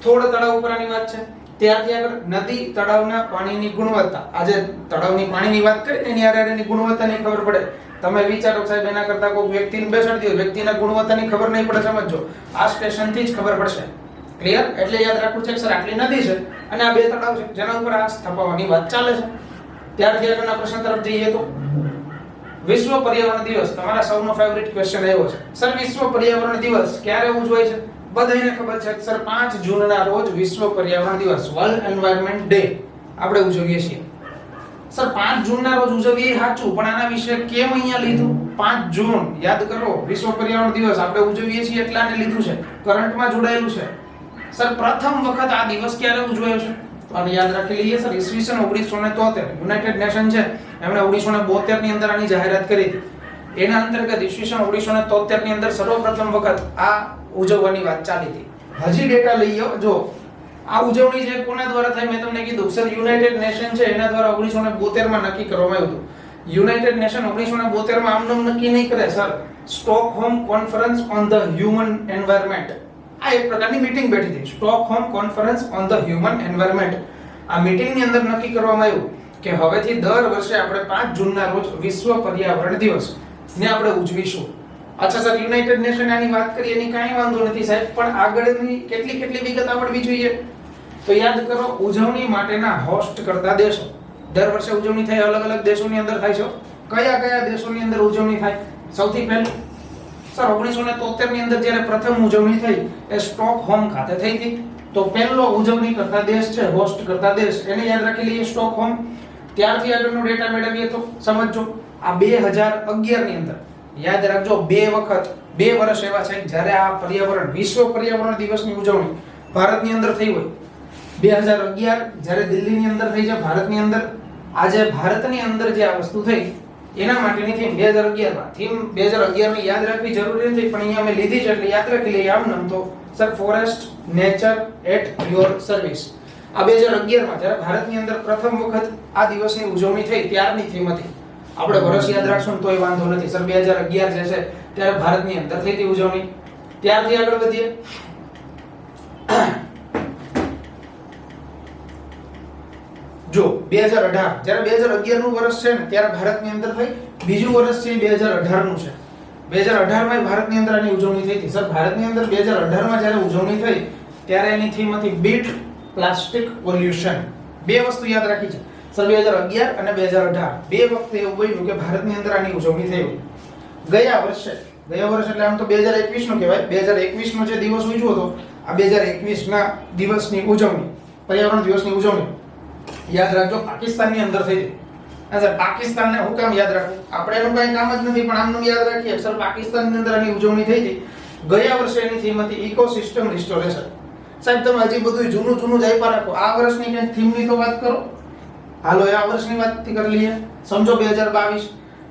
થોળ તળાવ ઉપર આની વાત છે. ત્યારથી આગળ નદી તળાવના પાણીની ગુણવત્તા. આજે તળાવની પાણીની વાત કરીએ એની આરેની ગુણવત્તાની ખબર પડે. તમે વિચારો સાહેબ એના કરતા કોઈ વ્યક્તિને બેસાડી દો, વ્યક્તિના ગુણવત્તાની ખબર નહીં પડે. સમજો આ સ્ટેશનથી જ ખબર પડશે. ક્લિયર? એટલે યાદ રાખવું છે કે સર આટલી નદી છે અને આ બે તળાવ છે જેના ઉપર આ સ્થાપવાની વાત ચાલે છે. ત્યારથી આગળના પ્રશ્ન તરફ જઈએ તો વિશ્વ પર્યાવરણ દિવસ તમારા સૌનો ફેવરિટ ક્વેશ્ચન આવ્યો છે. સર વિશ્વ પર્યાવરણ દિવસ ક્યારે ઉજવાય છે? બધાને ખબર છે સર 5 જૂનના રોજ વિશ્વ પર્યાવરણ દિવસ વર્લ્ડ એન્વાયરમેન્ટ ડે આપણે ઉજવીએ છીએ. સર 5 જૂનના રોજ ઉજવીએ સાચું, પણ આના વિશે કેમ અહીંયા લીધું? 5 જૂન યાદ કરો, વિશ્વ પર્યાવરણ દિવસ આપણે ઉજવીએ છીએ એટલે આને લીધું છે, કરંટમાં જોડાયેલું છે. સર પ્રથમ વખત આ દિવસ ક્યારે ઉજવાયો છે? અને યાદ રાખી લઈએ સર ઈસવીસન 1973 યુનાઇટેડ નેશન છે એમણે 1972 ની અંદર આની જાહેરાત કરી હતી. એના અંતર્ગત ઈસવીસન 1973 ની અંદર સર્વપ્રથમ વખત આ ઉજવવાની વાત ચાલી હતી. હજી ડેટા લઈએ જો આ ઉજવણી છે કોના દ્વારા થઈ મેં તમને કીધું સર યુનાઇટેડ નેશન છે એના દ્વારા 1972 માં નક્કી કરવામાં આવ્યું હતું. યુનાઇટેડ નેશન 1972 માં આમનામ નક્કી નહીં કરે sir, Stockholm conference on the human environment આ એક પ્રકારની મીટિંગ બેઠી હતી. Stockholm conference on the human environment આ મીટિંગની અંદર નક્કી કરવામાં આવ્યું કે હવેથી દર વર્ષે આપણે 5 જૂનના રોજ વિશ્વ પર્યાવરણ દિવસ ને આપણે ઉજવીશું. અચ્છા સર યુનાઇટેડ નેશન આની વાત કરી એની કાંઈ વાંધો નથી સાહેબ, પણ આગળની કેટલી વિગત આવડવી જોઈએ. તો યાદ કરો ઉજવણી માટેના હોસ્ટ કરતા દેશો. દર વર્ષે ઉજવણી થાય અલગ અલગ દેશોની અંદર થાય છે. કયા કયા દેશોની અંદર ઉજવણી થાય? સૌથી પહેલું સર 1973 ની અંદર જ્યારે પ્રથમ ઉજવણી થઈ એ સ્ટોકહોમ ખાતે થઈ હતી. તો પહેલો ઉજવણી કરતા દેશ છે, હોસ્ટ કરતા દેશ, એને યાદ રાખી લઈએ સ્ટોકહોમ. ત્યારથી આગળનો ડેટા મેળવીએ તો સમજો આ 2011 ની અંદર યાદ રાખજો બે વર્ષ એવા છે જ્યારે આ પર્યાવરણ વિશ્વ પર્યાવરણ દિવસની ઉજવણી ભારતની અંદર થઈ હોય. 2011 જ્યારે દિલ્હીની અંદર થઈ છે ભારતની અંદર. આજે ભારતની અંદર જે આ વસ્તુ થઈ એના માટેની થીમ 2011 માં થીમ 2011 ની યાદ રાખવી જરૂરી નથી, પણ અહીંયા મેં લીધી છે એટલે યાદ રાખી લઈએ. આમ નામ તો sir forest nature at your service. આ 2011 માં જ્યારે ભારતની અંદર પ્રથમ વખત આ દિવસની ઉજવણી થઈ ત્યારની થીમ હતી. આપણે વર્ષ યાદ રાખશું તોય વાંધો નથી સર. 2011 જે છે ત્યારે ભારતની અંદર થઈ હતી ઉજવણી. ત્યારથી આગળ વધીએ. જો 2018 જ્યારે 2011 નું વર્ષ છે ને ત્યારે ભારતની અંદર થઈ. બીજું વર્ષ છે 2018 નું છે. 2018 માં ભારતની અંદર આની ઉજવણી થઈ હતી. સર ભારતની અંદર 2018 માં જ્યારે ઉજવણી થઈ ત્યારે એની થીમ હતી બીટ પ્લાસ્ટિક પોલ્યુશન. બે વસ્તુ યાદ રાખી છે સર, 2011 અને 2018 બે વખતે એવું બન્યું કે ભારતની અંદર આની ઉજવણી થઈ હોય. ગયા વર્ષ એટલે આમ તો 2021 નો કહેવાય, 2021 નો જે દિવસ ઉજવ્યો હતો, આ 2021 ના દિવસની ઉજવણી, પર્યાવરણ દિવસની ઉજવણી યાદ રાખજો પાકિસ્તાનની અંદર થઈ હતી. સર પાકિસ્તાનને હું કામ યાદ રાખું, આપણે એનું કઈ કામ જ નથી પણ આમનું યાદ રાખીએ. સર પાકિસ્તાનની અંદર આની ઉજવણી થઈ હતી. ગયા વર્ષે એની થીમ હતી ઇકોસિસ્ટમ રિસ્ટોરેશન. સાહેબ તમે હજી બધું જૂનું જ આપ્યા રાખો, આ વર્ષની કઈ થીમની તો વાત કરો. હાલો આ વર્ષની વાત કરી લઈએ. સમજો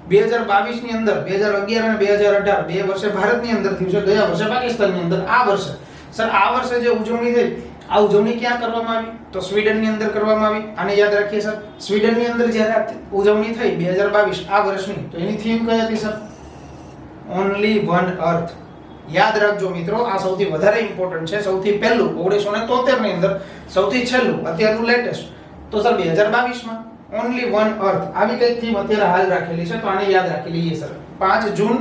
2022 ની અંદર 2011 અને 2018 બે વર્ષે ભારતની અંદર થયું છે, ગયા વર્ષે પાકિસ્તાનની અંદર. આ વર્ષે સર આ વર્ષે જે ઉજવણી થઈ, આ ઉજવણી ક્યાં કરવામાં આવી? તો સ્વીડનની અંદર કરવામાં આવી. આને યાદ રાખીએ સર, સ્વીડનની અંદર જ્યારે ઉજવણી થઈ 2022 આ વર્ષની, તો એની થીમ કઈ હતી સર? ઓનલી વન અર્થ. યાદ રાખજો મિત્રો, આ સૌથી વધારે ઇમ્પોર્ટન્ટ છે. સૌથી પહેલું 1973 ની અંદર, સૌથી છેલ્લું અત્યારનું લેટેસ્ટ તો સર 2022 માં ઓનલી વન અર્થ આવી કઈ થીમ અત્યારે હાલ રાખેલી છે, તો આને યાદ રાખી લઈએ સર. 5 જૂન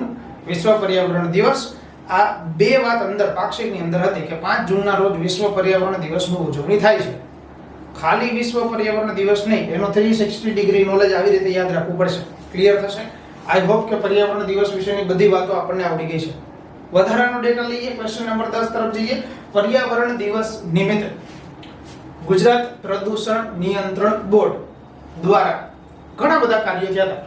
વિશ્વ પર્યાવરણ દિવસ. આ બે વાત અંદર પાક્ષિકની અંદર હતી કે 5 જૂનના રોજ વિશ્વ પર્યાવરણ દિવસની ઉજવણી થાય છે. ખાલી વિશ્વ પર્યાવરણ દિવસ નહીં, એનો 360 ડિગ્રી નોલેજ આવી રીતે યાદ રાખવું પડશે. ક્લિયર થશે? આઈ હોપ કે પર્યાવરણ દિવસ વિશેની બધી વાતો આપણને આવડી ગઈ છે. વધારાનો ડેટા લઈએ, ક્વેશ્ચન નંબર 10 તરફ જઈએ. પર્યાવરણ દિવસ નિમિત્તે ગુજરાત પ્રદૂષણ નિયંત્રણ બોર્ડ દ્વારા ઘણા બધા કાર્યો થયા હતા.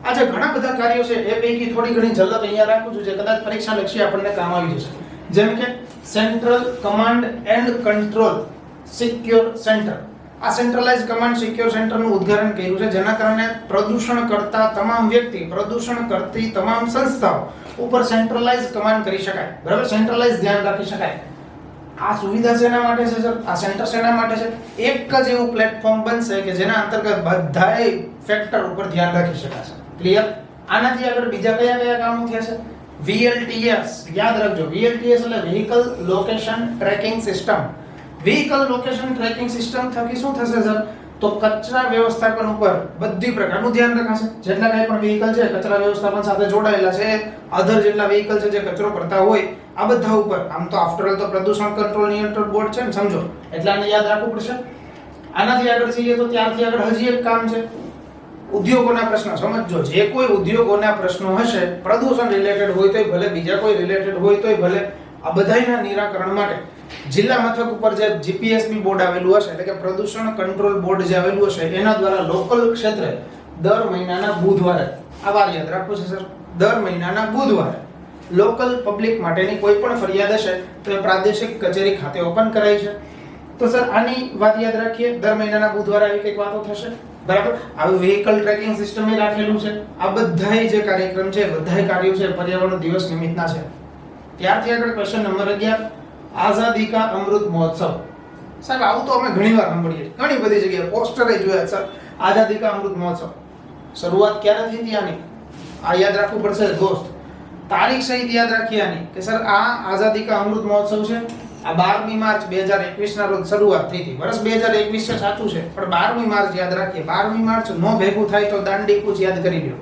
આજે ઘણા બધા કાર્યો છે, એ પૈકી થોડી ઘણી ઝલક અહીંયા રાખું છું જે કદાચ પરીક્ષા લક્ષી આપણને કામ આવી જશે. જેમ કે central command and control secure centre. આ સેન્ટ્રલાઇઝ કમાન્ડ સિક્યોર સેન્ટરનું ઉદ્ઘાટન કર્યું છે, જેના કારણે પ્રદૂષણ કરતા તમામ વ્યક્તિ, પ્રદૂષણ કરતી તમામ સંસ્થાઓ ઉપર સેન્ટ્રલાઇઝ કમાન્ડ કરી શકાય. બરાબર, સેન્ટ્રલાઇઝ ધ્યાન રાખી શકાય. આ સુવિધા શેના માટે છે સર? આ સેન્ટર શેના માટે છે? એક જ એવું પ્લેટફોર્મ બનશે કે જેના અંતર્ગત બધાય ફેક્ટર ઉપર ધ્યાન રાખી શકાશે. ક્લિયર? આનાથી આગળ બીજા કયા કામો થયા છે? VLTS યાદ રાખજો. VLTS એટલે vehicle location tracking system. Vehicle location tracking system થકી શું થશે સર? તો કચરા વ્યવસ્થાપન ઉપર બધી પ્રકારનું ધ્યાન રખાશે. જેટલા કંઈ પણ વ્હીકલ છે કચરા વ્યવસ્થાપન સાથે જોડાયેલા છે, અધર જેટલા વ્હીકલ છે જે કચરો કરતા હોય, આ બધા ઉપર આમ તો આફ્ટર ઓલ તો પ્રદૂષણ કંટ્રોલ નિયંત્રણ બોર્ડ છે ને, સમજો, એટલે આને યાદ રાખવું પડશે. આનાથી આગળ જઈએ તો ત્યારથી આગળ હજી એક કામ છે, ઉદ્યોગોના પ્રશ્નો. સમજો, જે કોઈ ઉદ્યોગોના પ્રશ્નો હશે, પ્રદૂષણ રિલેટેડ હોય તોય ભલે, બીજા કોઈ રિલેટેડ હોય તોય ભલે, આ બધાયના નિરાકરણ માટે જિલ્લા મથક ઉપર જે જીપીએસબી બોર્ડ આવેલું હશે, એટલે કે પ્રદૂષણ કંટ્રોલ બોર્ડ જે આવેલું હશે, એના દ્વારા લોકલ ક્ષેત્રે દર મહિનાના બુધવારે, આ વાર યાદ રાખવું છે સર, દર મહિનાના બુધવારે લોકલ પબ્લિક માટેની કોઈ પણ ફરિયાદ હશે તો એ પ્રાદેશિક કચેરી ખાતે ઓપન કરાય છે. તો સર આની વાત યાદ રાખીએ, દર મહિનાના બુધવારે આવી કંઈક વાતો થશે. બરાબર, આવી વ્હીકલ ટ્રેકિંગ સિસ્ટમ એ રાખેલું છે. આ બધાય જે કાર્યક્રમ છે, બધાય કાર્યો છે પર્યાવરણ દિવસ નિમિત્તના છે. ત્યારથી આગળ ક્વેશ્ચન નંબર 11, આઝાદી કા અમૃત મહોત્સવ. સાહેબ આવું તો અમે ઘણીવાર સાંભળીએ, ઘણી બધી જગ્યાએ પોસ્ટરે જોયા સર, આઝાદી કા અમૃત મહોત્સવ. શરૂઆત ક્યારે થઈ હતી આની? આ યાદ રાખવું પડશે દોસ્ત. તારીખ સહિત યાદ રાખીએ આની કે સર આ આઝાદી કા અમૃત મહોત્સવ છે, આ 12મી માર્ચ 2021 ના રોજ શરૂઆત થઈ હતી. વર્ષ 2021 છે સાચું છે, પણ 12મી માર્ચ યાદ રાખીએ. 12મી માર્ચ નો ભેગું થાય તો દાંડી કૂચ યાદ કરી લ્યો.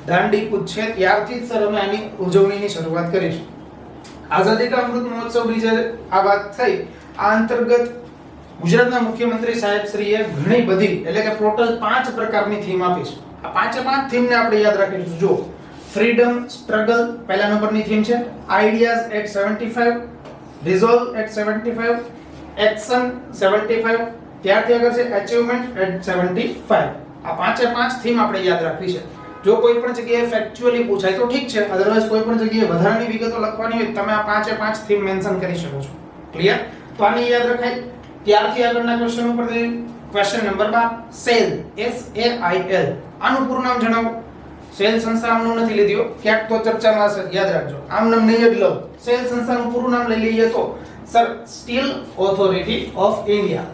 દાંડી કૂચ છે ત્યારથી જ સર અમે આની ઉજવણીની શરૂઆત કરીશું. આઝાદી કા અમૃત મહોત્સવની જે આ વાત થઈ, આ અંતર્ગત ગુજરાતના મુખ્યમંત્રી સાહેબ શ્રીએ ઘણી બધી, એટલે કે ટોટલ 5 પ્રકારની થીમ આપી છે. આ 5 થીમને આપણે યાદ રાખીશું. જો ફ્રીડમ સ્ટ્રગલ પહેલા નંબરની થીમ છે, ideas at 75, resolve at 75, action 75, ત્યારથી આગળ છે અચીવમેન્ટ એટ 75. આ 5 થીમ આપણે યાદ રાખવી છે. જો કોઈ પણ જગ્યાએ ફેક્ચ્યુઅલી પૂછાય તો ઠીક છે, અધરવાઇઝ કોઈ પણ જગ્યાએ વધારાની વિગતો લખવાની હોય તમે આ 5 થીમ મેન્શન કરી શકો છો. ક્લિયર? તો આની યાદ રખાય. ત્યારથી આગળના ક્વેશ્ચન ઉપર જઈએ. Question number 12, cell SAIL. આનું પૂરું નામ જણાવો. સેલ સંસ્થા આમનું નથી લીધું, ક્યાંક તો ચર્ચામાં હશે, યાદ રાખજો. આમ નામ નહીં જ લો. સેલ સંસ્થાનું પૂરું નામ લઈ લઈએ તો sir steel authority of India.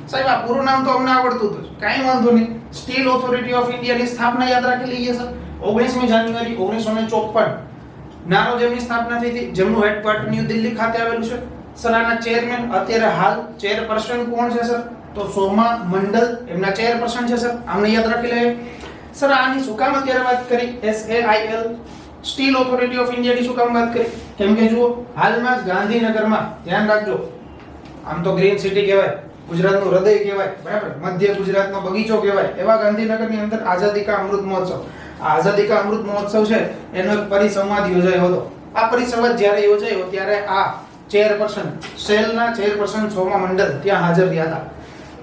સાહેબ આ પૂરું નામ તો અમને આવડતું હતું, કાંઈ વાંધો નહીં. સ્ટીલ ઓથોરિટી ઓફ ઇન્ડિયાની સ્થાપના યાદ રાખી લઈએ સર. 19મી જાન્યુઆરી 1954 ના રોજ એમની સ્થાપના થઈ હતી, જેમનું હેડક્વાર્ટર ન્યૂ દિલ્હી ખાતે આવેલું છે. સર આના ચેરમેન અત્યારે હાલ ચેરપર્સન કોણ છે સર? તો સોમા મંડલ એમના ચેરપર્સન છે સર. આમને યાદ રાખી લઈએ. સર આની શું કામ અત્યારે વાત કરી? SAIL સ્ટીલ ઓથોરિટી ઓફ ઇન્ડિયાની શું કામ વાત કરી? કેમ કે જુઓ હાલમાં જ ગાંધીનગરમાં, ધ્યાન રાખજો, આમ તો ગ્રીન સિટી કહેવાય, ગુજરાતનું હૃદય કહેવાય, બરાબર, મધ્ય ગુજરાતનો બગીચો કહેવાય એવા ગાંધીનગરની અંદર આઝાદી કા અમૃત મહોત્સવ, આ આઝાદી કા અમૃત મહોત્સવ છે એનો એક પરિસંવાદ યોજાયો હતો. આ પરિસંવાદ જ્યારે યોજાયો ત્યારે આ ચેરપર્સન, સેલના ચેરપર્સન સોમા મંડલ ત્યાં હાજર રહ્યા હતા.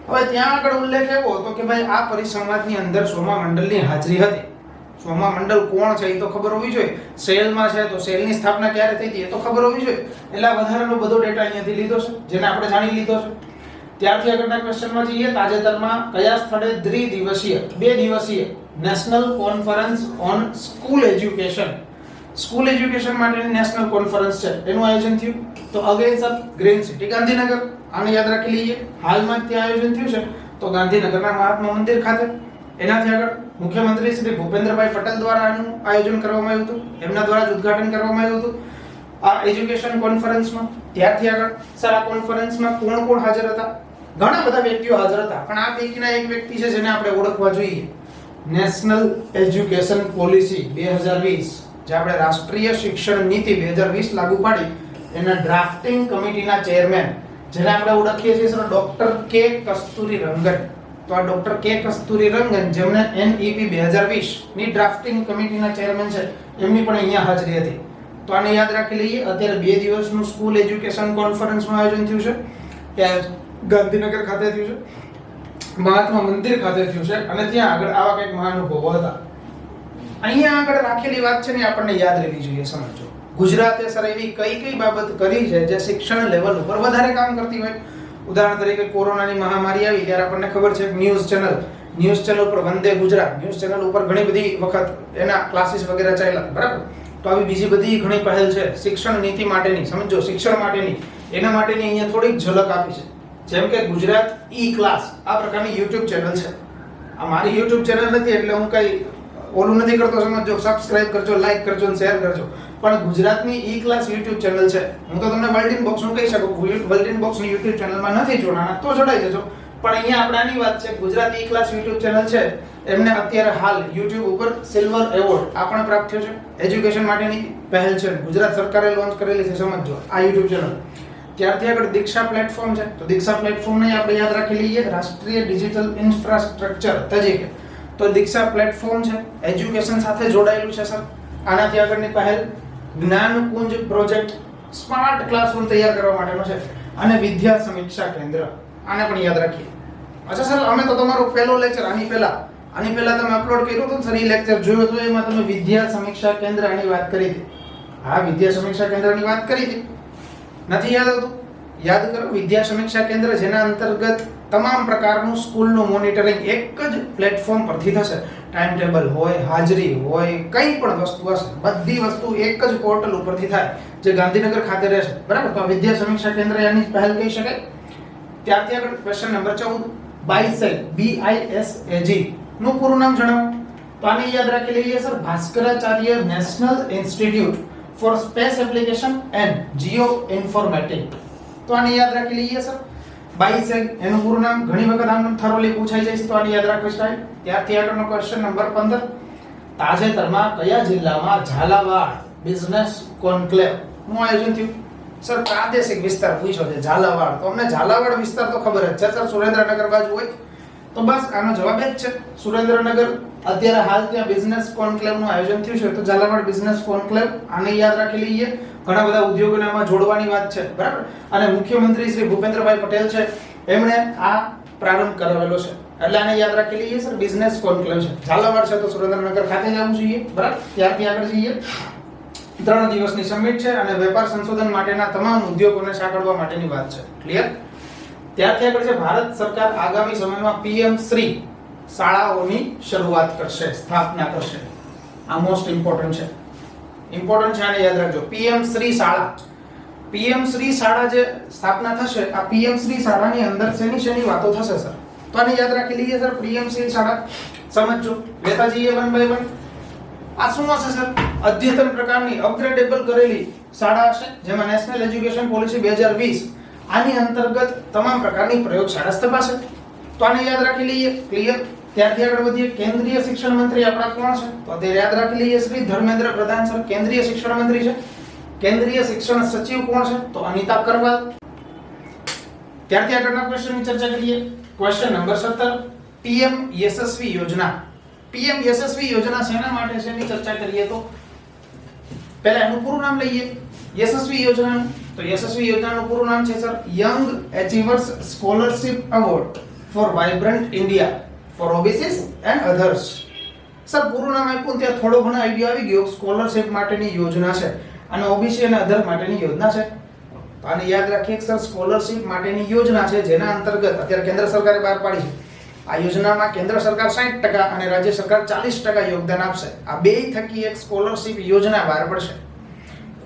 હવે ત્યાં આગળ ઉલ્લેખ એવો હતો કે ભાઈ આ પરિસંવાદની અંદર સોમા મંડલની હાજરી હતી. સોમા મંડલ કોણ છે એ તો ખબર હોવી જોઈએ. સેલમાં છે તો સેલની સ્થાપના ક્યારે થઈ હતી એ તો ખબર હોવી જોઈએ. એટલે વધારાનો બધો ડેટા અહીંયાથી લીધો છે, જેને આપણે જાણી લીધો છે. ત્યારથી આગળના ક્વેશ્ચનમાં જઈએ. તાજેતરમાં કયા સ્થળે બે દિવસીય national conference on school education, school education માટેની નેશનલ કોન્ફરન્સ છે એનું આયોજન થયું? તો again sir green city Gandhinagar, આને યાદ રાખી લઈએ. હાલમાં જ ત્યાં આયોજન થયું છે તો ગાંધીનગરના મહાત્મા મંદિર ખાતે. એનાથી આગળ મુખ્યમંત્રી શ્રી ભૂપેન્દ્રભાઈ પટેલ દ્વારા આનું આયોજન કરવામાં આવ્યું હતું, એમના દ્વારા જ ઉદ્ઘાટન કરવામાં આવ્યું હતું આ એજ્યુકેશન કોન્ફરન્સમાં. ત્યારથી આગળ સર આ કોન્ફરન્સમાં કોણ કોણ હાજર હતા? ઘણા બધા વ્યક્તિઓ હાજર હતા, પણ આ પૈકીના એક વ્યક્તિ છે જેને આપણે ઓળખવા જોઈએ. નેશનલ એજ્યુકેશન પોલિસી 2020, જે આપણે રાષ્ટ્રીય શિક્ષણ નીતિ 2020 લાગુ પાડી એના ડ્રાફ્ટિંગ કમિટીના ચેરમેન, જેને આપણે ઓળખીએ છીએ સર ડોક્ટર કે કસ્તુરી રંગન. તો આ ડોક્ટર કે કસ્તુરી રંગન, જેમને NEP 2020 ની ડ્રાફ્ટિંગ કમિટીના ચેરમેન છે, એમની પણ અહીંયા હાજરી હતી. તો આને યાદ રાખી લઈએ. અત્યારે 2 દિવસનું સ્કૂલ એજ્યુકેશન કોન્ફરન્સનું આયોજન થયું છે, ત્યાં ગાંધીનગર ખાતે થયું છે, મહાત્મા મંદિર ખાતે થયું છે, અને ત્યાં આગળ આવા કંઈક મહાનુભાવો હતા. અહીંયા આગળ રાખેલી વાત છે ને આપણને યાદ રહેવી જોઈએ. સમજો ગુજરાતે સર એવી કઈ બાબત કરી છે જે શિક્ષણ લેવલ ઉપર વધારે કામ કરતી હોય. ઉદાહરણ તરીકે કોરોનાની મહામારી આવી ત્યારે આપણને ખબર છે ન્યૂઝ ચેનલ ઉપર વંદે ગુજરાત ન્યૂઝ ચેનલ ઉપર ઘણી બધી વખત એના ક્લાસીસ વગેરે ચાલ્યા, બરાબર. તો આવી બીજી બધી ઘણી પહેલ છે શિક્ષણ નીતિ માટેની, સમજો શિક્ષણ માટેની, એના માટેની અહીંયા થોડીક ઝલક આપી છે. જેમ કે ગુજરાત ઈ ક્લાસ આ પ્રકારની YouTube ચેનલ છે. આ મારી YouTube ચેનલ નથી એટલે હું કઈ ઓલું નથી કરતો, સમજો સબસ્ક્રાઇબ કરજો, લાઈક કરજો અને શેર કરજો. પણ ગુજરાતની ઈ ક્લાસ YouTube ચેનલ છે. હું તો તમને વર્લ્ડ ઇન બોક્સ નું કહી શકું, વર્લ્ડ ઇન બોક્સ ની YouTube ચેનલમાં નથી જોડાણા તો જોડાઈ જજો. પણ અહીંયા આપણે આની વાત છે, ગુજરાત ઈ ક્લાસ YouTube ચેનલ છે, એમને અત્યારે હાલ YouTube ઉપર સિલ્વર એવોર્ડ આ પણ પ્રાપ્ત થયો છે. એજ્યુકેશન માટેની પહેલ છે, ગુજરાત સરકારે લોન્ચ કરેલી છે, સમજો આ YouTube ચેનલ. ત્યારથી આગળ દીક્ષા પ્લેટફોર્મ છે, તો દીક્ષા પ્લેટફોર્મ ને આપણે યાદ રાખી લઈએ. રાષ્ટ્રીય ડિજિટલ ઇન્ફ્રાસ્ટ્રક્ચર તરીકે તો દીક્ષા પ્લેટફોર્મ છે, એજ્યુકેશન સાથે જોડાયેલું છે સર. આનાથી આગળની પહેલ જ્ઞાનકુંજ પ્રોજેક્ટ, સ્માર્ટ ક્લાસરૂમ તૈયાર કરવા માટેનો છે, અને વિદ્યા સમીક્ષા કેન્દ્ર, આને પણ યાદ રાખીએ. અચ્છા સર, અમે તો તમારો પહેલો લેક્ચર આની પહેલા તમે અપલોડ કર્યું હતું સર, એ લેક્ચર જોયો તો એમાં તમે વિદ્યા સમીક્ષા કેન્દ્રની વાત કરી હતી. હા, વિદ્યા સમીક્ષા કેન્દ્રની વાત કરી હતી, નથી યાદ આવતું? યાદ કરો, વિદ્યા સમીક્ષા કેન્દ્ર જેના અંતર્ગત તમામ પ્રકારનું સ્કૂલનું મોનિટરિંગ એક જ પ્લેટફોર્મ પરથી થશે. ટાઈમ ટેબલ હોય, હાજરી હોય, કંઈ પણ વસ્તુ હશે, બધી વસ્તુ એક જ પોર્ટલ ઉપરથી થાય, જે ગાંધીનગર ખાતે રહેશે, બરાબર. તો વિદ્યા સમીક્ષા કેન્દ્ર એની પહેલ કહી શકાય. ત્યારથી આગળ ક્વેશ્ચન નંબર 14, બાયસેગ BISAG નું પૂરું નામ જણાવો. તો આને યાદ રાખી લઈએ sir, Bhaskaracharya national institute for space application and geoinformatic. તો આને યાદ રાખી લઈએ સર, બાયસેગ એનું પૂરું નામ. ઘણી વખત આમ થોરોલી પૂછાઈ જાય છે તો આને યાદ રાખવી છે. ત્યારથી આગળનો ક્વેશ્ચન નંબર 15, તાજેતરમાં કયા જિલ્લામાં ઝાલાવાડ બિઝનેસ કોન્ક્લેવ નું આયોજન થયું? સર પ્રાદેશિક વિસ્તાર પૂછ્યો છે, ઝાલાવાડ. તો અમને ઝાલાવાડ વિસ્તાર તો ખબર જ છે સર, સુરેન્દ્રનગર બાજુ હોય તો બસ આનો જવાબ જ છે સુરેન્દ્રનગર. અત્યારે હાલ ત્યાં બિઝનેસ કોન્ક્લેવ નું આયોજન થયું છે, તો ઝાલાવાડ બિઝનેસ કોન્ક્લેવ, આને યાદ રાખી લઈએ. ઘણા બધા ઉદ્યોગોને આમાં જોડવાની વાત છે, બરાબર. અને મુખ્યમંત્રી શ્રી ભૂપેન્દ્રભાઈ પટેલ છે, એમણે આ પ્રારંભ કરાવેલો છે, એટલે આને યાદ રાખી લઈએ સર, બિઝનેસ કોન્ક્લેવ છે. ઝાલાવાડ છે તો સુરેન્દ્રનગર ખાતે જ આવવું જોઈએ, બરાબર. ત્યારથી આગળ જઈએ. 3 દિવસની સમિટ છે અને વેપાર સંશોધન માટેના તમામ ઉદ્યોગોને સાંકળવા માટેની વાત છે. ક્લિયર? ત્યારથી આગળ છે, ભારત સરકાર આગામી સમયમાં PM શ્રી શાળાઓની શરૂઆત કરશે, સ્થાપના કરશે. આ મોસ્ટ ઇમ્પોર્ટન્ટ છે, આને યાદ રાખજો. PM શ્રી શાળા જે સ્થાપના થશે, આ PM શ્રી શાળાની અંદર શેની વાતો થશે સર? તો આને યાદ રાખી લઈએ સર, PM શ્રી શાળા સમજો. લેતા જઈએ 1 by 1. આ શું હશે સર? અદ્યતન પ્રકારની અપગ્રેડેબલ કરેલી શાળા હશે, જેમાં નેશનલ એજ્યુકેશન પોલિસી 2020 આની અંતર્ગત તમામ પ્રકારની પ્રયોગશાળા સ્થપાશે. તો આને યાદ રાખી લઈએ. ક્લિયર? ત્યારથી આગળ વધીએ. કેન્દ્રીય શિક્ષણ મંત્રી આપણા કોણ છે? તો અત્યારે યાદ રાખી લઈએ, શ્રી ધર્મેન્દ્ર પ્રધાન સર કેન્દ્રીય શિક્ષણ મંત્રી છે. કેન્દ્રીય શિક્ષણ સચિવ કોણ છે? તો અનિતા કરવાલ. ત્યારથી આગળના ક્વેશ્ચનની ચર્ચા કરીએ. ક્વેશ્ચન નંબર 17, પીએમ યશસ્વી યોજના. પીએમ યશસ્વી યોજના શેના માટે છે એની ચર્ચા કરીએ તો પહેલા એનું પૂરું નામ લઈએ. યશસ્વી યોજનાનું, તો યશસ્વી યોજનાનું પૂરું નામ છે sir young achievers scholarship award for vibrant India for OBCs and others. Sir પૂરું નામ આપ્યું ત્યાં થોડો ઘણો આઈડિયા આવી ગયો. સ્કોલરશિપ માટેની યોજના છે અને ઓબીસી અને અધર માટેની યોજના છે. તો આને યાદ રાખીએ સર, સ્કોલરશિપ માટેની યોજના છે જેના અંતર્ગત અત્યારે કેન્દ્ર સરકારે બહાર પાડી છે. આ યોજનામાં કેન્દ્ર સરકાર 60% અને રાજ્ય સરકાર 40% યોગદાન આપશે. આ બે થકી એક સ્કોલરશિપ યોજના બહાર પડશે.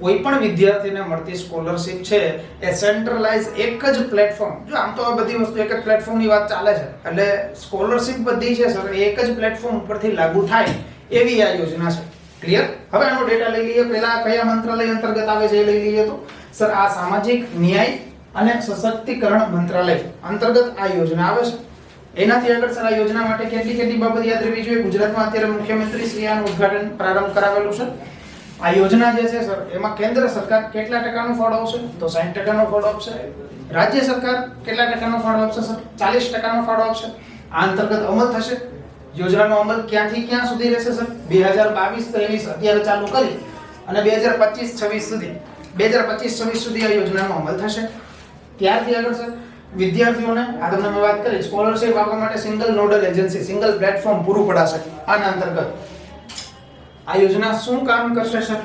કોઈ પણ વિદ્યાર્થીને મળતી સ્કોલરશિપ છે એ સેન્ટ્રલાઇઝ એક જ પ્લેટફોર્મ, જો આમ તો આ બધી વસ્તુ એક જ પ્લેટફોર્મની વાત ચાલે છે, એટલે સ્કોલરશિપ બધી છે સર એક જ પ્લેટફોર્મ ઉપરથી લાગુ થાય એવી આ યોજના છે. ક્લિયર? હવે આનો ડેટા લઈ લઈએ. પહેલા કયા મંત્રાલય અંતર્ગત આવે છે એ લઈ લઈએ. તો સર આ સામાજિક ન્યાય અને સશક્તિકરણ મંત્રાલય અંતર્ગત આ યોજના આવે છે. એનાથી આગળ સર આ યોજના માટે કેટલી બાબત યાદ રહેવી જોઈએ. ગુજરાતમાં અત્યારે મુખ્યમંત્રી શ્રી આનું ઉદ્ઘાટન પ્રારંભ કરાવેલું છે. આ યોજના જે છે સર એમાં કેન્દ્ર સરકાર કેટલા ટકાનો ફાળો આપશે? તો 60% નો ફાળો આપશે. રાજ્ય સરકાર કેટલા ટકાનો ફાળો આપશે સર? 40% નો ફાળો આપશે. આ અંતર્ગત અમલ થશે. યોજનાનો અમલ ક્યાંથી ક્યાં સુધી રહેશે સર? 2022-23 અત્યારે ચાલુ કરી અને 2025-26 સુધી 2025-26 સુધી આ યોજનાનો અમલ થશે. ત્યારથી આગળ સર વિદ્યાર્થીઓને આ તમને મેં વાત કરી સ્કોલરશિપ આપવા માટે single nodal agency, single platform પૂરું પડાશે. આના અંતર્ગત આ યોજના શું કામ કરશે સર?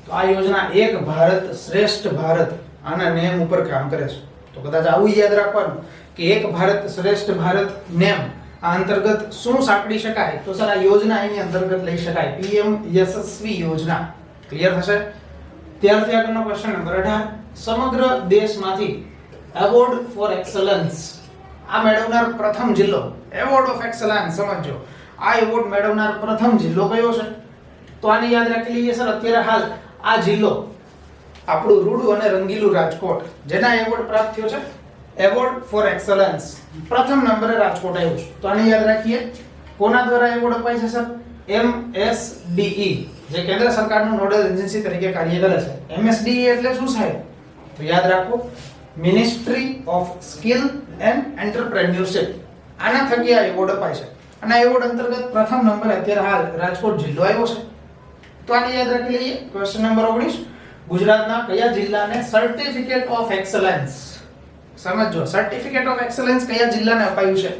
તો આ યોજના એક ભારત શ્રેષ્ઠ ભારત આના નેમ ઉપર કામ કરે છે. તો કદાચ આવું યાદ રાખવાનું કે એક ભારત શ્રેષ્ઠ ભારત નેમ આ અંતર્ગત શું સાંકળી શકાય? તો સર આ યોજના એની અંતર્ગત લઈ શકાય. પીએમ યશસ્વી યોજના. ક્લિયર થશે? ત્યારથી આગળનો ક્વેશ્ચન નંબર 18, સમગ્ર દેશમાંથી એવોર્ડ ફોર એક્સલન્સ આ મેળવનાર પ્રથમ જિલ્લો, એવોર્ડ ઓફ એક્સલન્સ સમજો. આ એવોર્ડ મેળવનાર પ્રથમ જિલ્લો કયો છે? તો આને યાદ રાખી લઈએ સર. અત્યારે હાલ આ જિલ્લો આપણું રૂડું અને રંગીલું રાજકોટ, જેના એવોર્ડ પ્રાપ્ત થયો છે એવોર્ડ ફોર એક્સલન્સ. પ્રથમ નંબરે રાજકોટ આવ્યું છે. તો આને યાદ રાખીએ. કોના દ્વારા એવોર્ડ અપાય છે સર? MSDE, જે કેન્દ્ર સરકારનું નોડલ એજન્સી તરીકે કાર્ય કરે છે. MSDE એટલે શું સાહેબ? તો યાદ રાખો, ministry of skill and entrepreneurship. આના થકી આ એવોર્ડ અપાય છે. અને આ એવોર્ડ અંતર્ગત પ્રથમ નંબરે અત્યારે હાલ રાજકોટ જિલ્લો આવ્યો છે. તો આને યાદ રાખી લઈએ. ક્વેશ્ચન નંબર 19, ગુજરાતના કયા જિલ્લાને સર્ટિફિકેટ ઓફ એક્સલન્સ, સમજો, સર્ટિફિકેટ ઓફ એક્સલન્સ કયા જિલ્લાને અપાયું છે?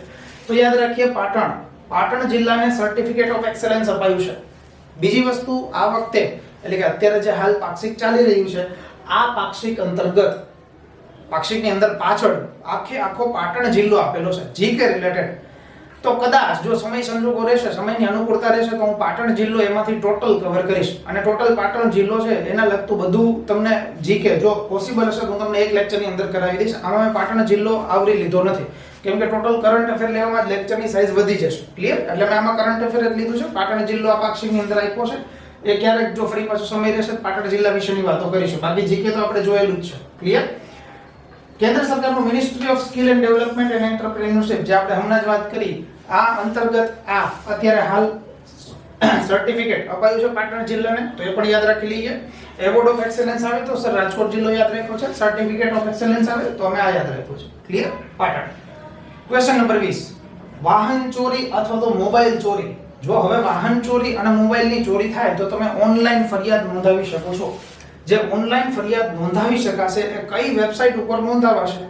તો યાદ રાખીએ પાટણ. પાટણ જિલ્લાને સર્ટિફિકેટ ઓફ એક્સલન્સ અપાયું છે. બીજી વસ્તુ, આ વખતે એટલે કે અત્યારે જે હાલ પાક્ષિક ચાલી રહ્યું છે, આ પાક્ષિક અંતર્ગત પાક્ષિકની અંદર પાછળ આખો પાટણ જિલ્લો આપેલો છે જીકે રિલેટેડ. તો કદાચ જો સમય સંજોગો રહેશે, સમયની અનુકૂળતા રહેશે, તો હું પાટણ જિલ્લો એમાંથી ટોટલ કવર કરીશ અને ટોટલ પાટણ જિલ્લો છે એના લગતું બધું તમને જીકે જો પોસિબલ હશે તો હું તમને એક લેક્ચરની અંદર કરાવી દઈશ. આમાં મેં પાટણ જિલ્લો આવરી લીધો નથી કેમ કે ટોટલ કરંટ અફેર લેવામાં જ લેક્ચરની સાઈઝ વધી જશે. ક્લિયર? એટલે મેં આમાં કરંટ અફેર જ લીધું છે. પાટણ જિલ્લો આ પાક્ષિકની અંદર આપ્યો છે. એ ક્યારેક જો ફરી પાછો સમય રહેશે પાટણ જિલ્લા વિશેની વાતો કરીશું. બાકી જીકે તો આપણે જોયેલું જ છે. ક્લિયર? કેન્દ્ર સરકારનું ministry of skill and development and entrepreneurship, જે આપણે હમણાં જ વાત કરી, આ અંતર્ગત આ અત્યારે હાલ સર્ટિફિકેટ અપાયું છે પાટણ જિલ્લાને. તો એ પણ યાદ રાખી લઈએ. એવોર્ડ ઓફ એક્સેલન્સ આવે તો સર રાજકોટ જિલ્લો યાદ રાખ્યો છે. સર્ટિફિકેટ ઓફ એક્સેલન્સ આવે તો અમે આ યાદ રાખ્યું છે. ક્લિયર? પાટણ. ક્વેશ્ચન નંબર 20, વાહન ચોરી અથવા તો મોબાઈલ ચોરી. જો હવે વાહન ચોરી અને મોબાઈલની ચોરી થાય તો તમે ઓનલાઈન ફરિયાદ નોંધાવી શકો છો. જે ઓનલાઈન ફરિયાદ નોંધાવી શકાશે એ કઈ વેબસાઈટ ઉપર નોંધાવાશે?